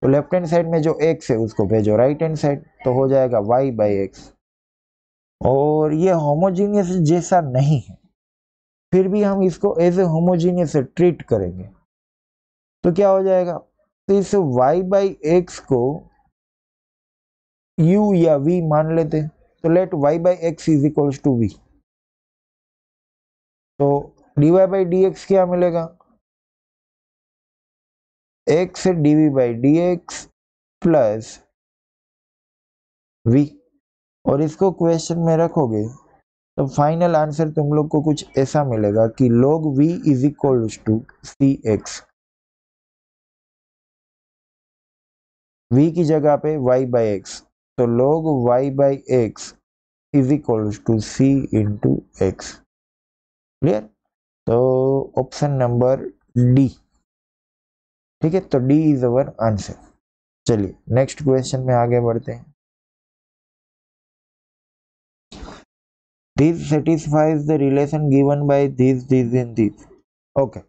तो लेफ्ट हैंड साइड में जो x है उसको भेजो राइट हैंड साइड, तो हो जाएगा y बाई एक्स। और ये होमोजीनियस जैसा नहीं है, फिर भी हम इसको एज ए होमोजीनियस ट्रीट करेंगे, तो क्या हो जाएगा, तो इस y बाई एक्स को u या v मान लेते, तो let y by x is equals to v। तो dy बाई डी एक्स क्या मिलेगा, x dv by d x plus v, और इसको क्वेश्चन में रखोगे तो फाइनल आंसर तुम लोग को कुछ ऐसा मिलेगा कि log v is equal to c x, v की जगह पे y बाई एक्स, तो log y by x is equal to c into x. Clear? तो ऑप्शन नंबर डी। ठीक है, तो डी इज अवर आंसर। चलिए नेक्स्ट क्वेश्चन में आगे बढ़ते हैं। This satisfies the relation given by this and this. Okay,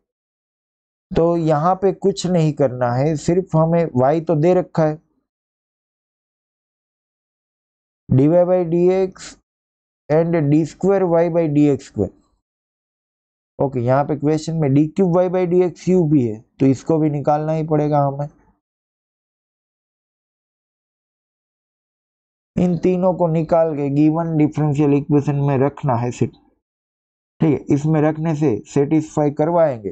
तो यहाँ पे कुछ नहीं करना है, सिर्फ हमें y तो दे रखा है, dy by d x and d square y by d x square. Okay, यहाँ पे क्वेश्चन में d cube y by d x cube भी है, तो इसको भी निकालना ही पड़ेगा हमें। इन तीनों को निकाल के गिवन डिफरेंशियल इक्वेशन में रखना है सेट। ठीक है, इसमें रखने से सेटिस्फाई करवाएंगे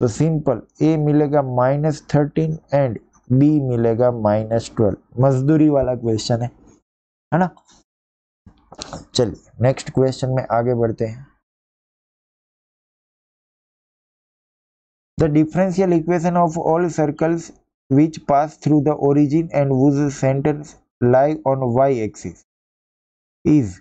तो सिंपल ए मिलेगा -13 एंड बी मिलेगा -12। मजदूरी वाला क्वेश्चन है ना। चलिए नेक्स्ट क्वेश्चन में आगे बढ़ते हैं। The differential equation of all circles which pass through the origin and whose centers lie on y-axis is।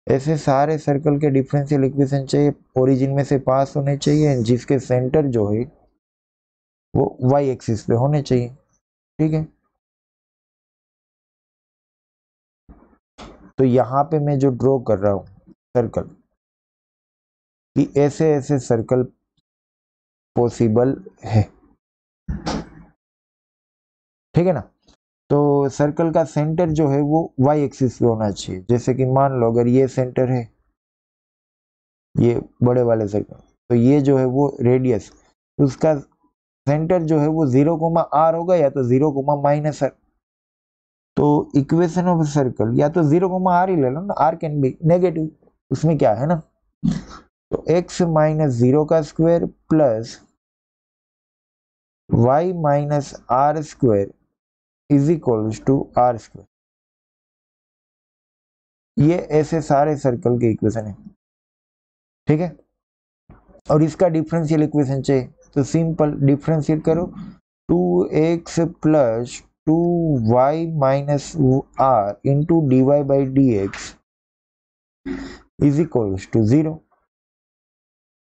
ऐसे सारे सर्कल के डिफरेंशियल इक्वेशन चाहिए, ओरिजिन में से पास होने चाहिए, जिसके सेंटर जो है वो वाई एक्सिस पे होने चाहिए। ठीक है, तो यहाँ पे मैं जो ड्रॉ कर रहा हूँ सर्कल, कि ऐसे ऐसे सर्कल पॉसिबल है। ठीक है ना, तो सर्कल का सेंटर जो है वो वाई एक्सिस पे होना चाहिए। जैसे कि मान लो अगर ये सेंटर है, ये बड़े वाले सर्कल, तो ये जो है वो रेडियस, उसका सेंटर जो है वो 0,r होगा या तो 0,-r। तो इक्वेशन ऑफ सर्कल या तो 0,r ही ले लो ना, r कैन बी नेगेटिव, उसमें क्या है ना। तो x माइनस 0 का square plus y minus r square is equals to r square. ये ऐसे सारे सर्कल के इक्वेशन है। ठीक है, और इसका डिफरेंशियल इक्वेशन चाहिए, तो सिंपल डिफरेंशिएट करो, 2x plus 2y minus r into d y by d x is equals to 0।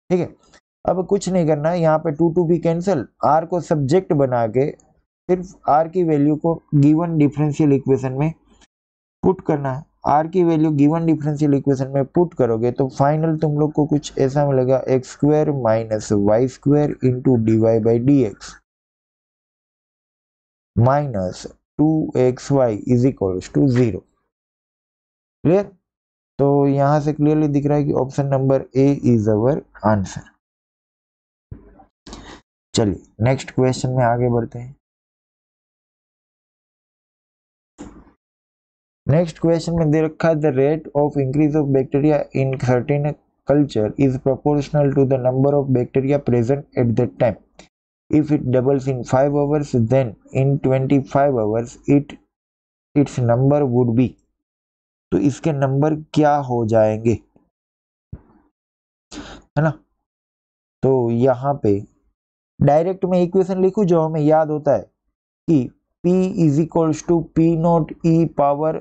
ठीक है, अब कुछ नहीं करना है, यहाँ पे 2 भी कैंसिल, r को सब्जेक्ट बना के सिर्फ r की वैल्यू को गिवन डिफरेंशियल इक्वेशन में पुट करना है। r की वैल्यू गिवन डिफरेंशियल इक्वेशन में पुट करोगे तो फाइनल तुम लोग को कुछ ऐसा मिलेगा, x square minus Y square into d y by d x minus 2xy is equal to 0। Clear? तो यहां से क्लियरली दिख रहा है कि option number A is our answer. चलिए नेक्स्ट क्वेश्चन में आगे बढ़ते हैं। नेक्स्ट क्वेश्चन में दे रखा है the rate of increase of bacteria in certain culture is proportional to the number of bacteria present at that time. If it doubles in 5 hours then in 25 hours its number would be. तो इसके number क्या हो जाएंगे, है ना। तो यहाँ पे डायरेक्ट में इक्वेशन लिखूं जो हमें याद होता है कि P is equals to P naught e power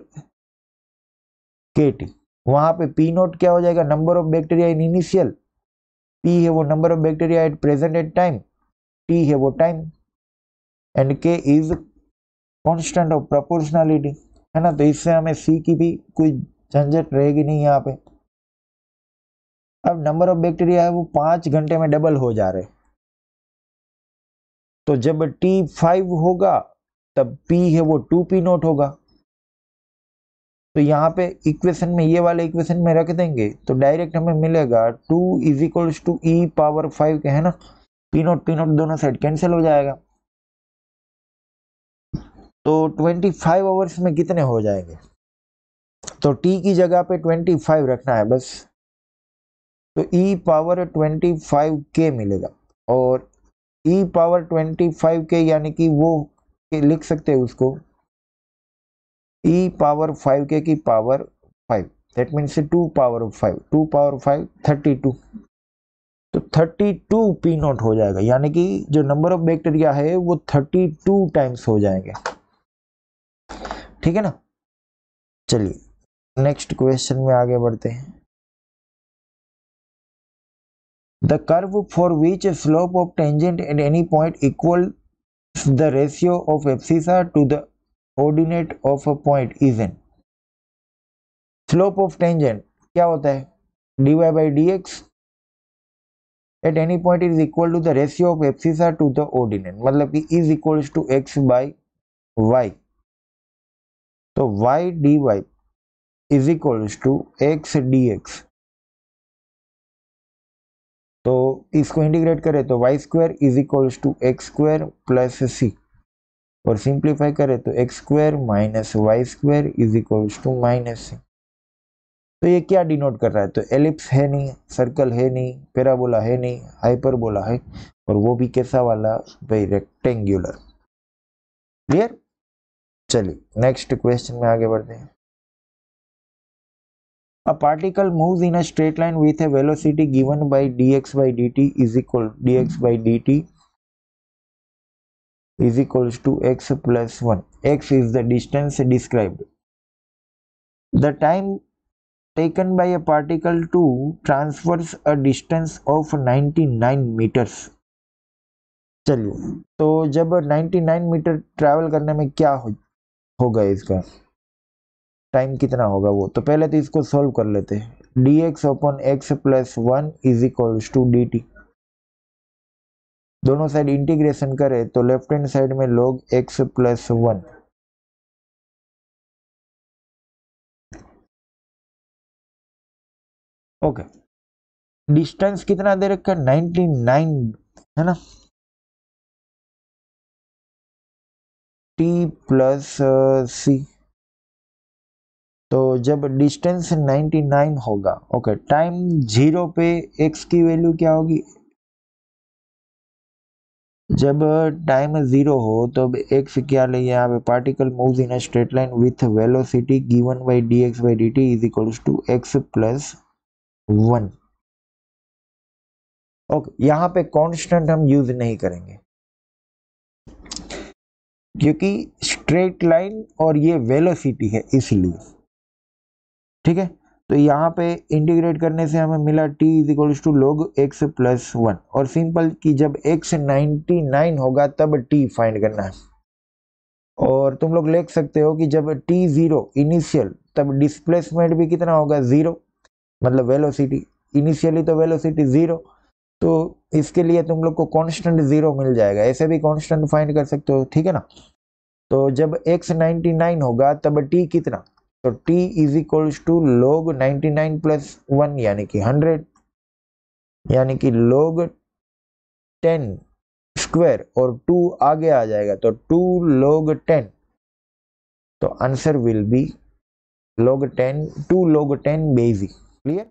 k t. वहां पे पी नोट क्या हो जाएगा, number of bacteria in initial, P है वो number of bacteria at present at time, T है वो time, and K is constant of proportionality, है ना। तो इससे हमें C की भी कोई झंझट रहेगी नहीं यहाँ पे। अब नंबर ऑफ बैक्टीरिया है वो 5 घंटे में डबल हो जा रहे, तो जब T5 होगा तब P है वो 2P नोट होगा। तो यहाँ पे इक्वेशन में ये वाले इक्वेशन में रख देंगे तो डायरेक्ट हमें मिलेगा 2 is equals to e power 5 k, है ना। पी नोट दोनों साइड कैंसिल हो जाएगा। तो 25 आवर्स में कितने हो जाएंगे, तो टी की जगह पे 25 रखना है बस। तो ई पावर 25 के मिलेगा, और ई पावर 25 के यानी कि वो के लिख सकते हैं उसको ई पावर 5 के की power 5, that means 2 power 5, 2 power 5 32। तो 32 पी नोट हो जाएगा, यानी कि जो नंबर ऑफ बैक्टीरिया है वो 32 टाइम्स हो जाएंगे, ठीक है ना। चलिए नेक्स्ट क्वेश्चन में आगे बढ़ते हैं। The curve for which slope of tangent at any point equal the ratio of abscissa to the ordinate of a point is N. Slope of tangent क्या होता है, dy by dx at any point is equal to the ratio of abscissa to the ordinate, मतलब कि is equals to x by y। तो y dy is equals to x dx। तो इसको integrate करें तो Y square is equals to X square plus C, और simplify करें तो X square minus Y square is equals to minus C. तो ये क्या डिनोट कर रहा है, तो एलिप्स है नहीं, सर्कल है नहीं, पैराबोला है नहीं, हाइपरबोला है, और वो भी कैसा वाला भाई, रेक्टेंगुलर। क्लियर। चलिए नेक्स्ट क्वेश्चन में आगे बढ़ते हैं। A particle moves in a straight line with a velocity given by dx by dt is equal dx by dt is equals to x plus 1. X is the distance described. The time taken by a particle to traverse a distance of 99 meters. चलिए तो जब 99 metre travel करने में क्या होगा, इसका time कितना होगा वो, तो पहले तो इसको सॉल्व कर लेते हैं। dx upon x plus 1 is equals to dt। दोनों साइड इंटीग्रेशन करें तो लेफ्ट हैंड साइड में log x plus 1, okay. Distance कितना दे रखा है, 99, है ना। t प्लस c, तो जब डिस्टेंस 99 होगा, ओके, टाइम 0 पे x की वैल्यू क्या होगी, जब टाइम 0 हो तो x क्या ले, यहाँ पे particle moves in a straight line with velocity given by dx by dt is equals to x plus 1। Okay, यहाँ पे कांस्टेंट हम यूज नहीं करेंगे क्योंकि स्ट्रेट लाइन और ये वेलोसिटी है इसलिए, ठीक है। तो यहाँ पे इंटीग्रेट करने से हमें मिला t is equals to log x plus 1, और सिंपल कि जब x 99 होगा तब t फाइंड करना है। और तुम लोग लिख सकते हो कि जब t 0 इनिशियल तब डिस्प्लेसमेंट भी कितना होगा, 0, मतलब वेलोसिटी इनिशियली तो वेलोसिटी 0, तो इसके लिए तुम लोग को कांस्टेंट 0 मिल जाएगा, ऐसे भी कांस्टेंट फाइंड कर सकते हो, ठीक है ना। तो जब x 99 होगा तब t कितना, तो t is equals to log 99 plus 1 यानी कि 100, यानी कि log 10 स्क्वायर और 2 आगे आ जाएगा तो 2 log 10, तो answer will B log 10, 2 log 10 basic. Clear.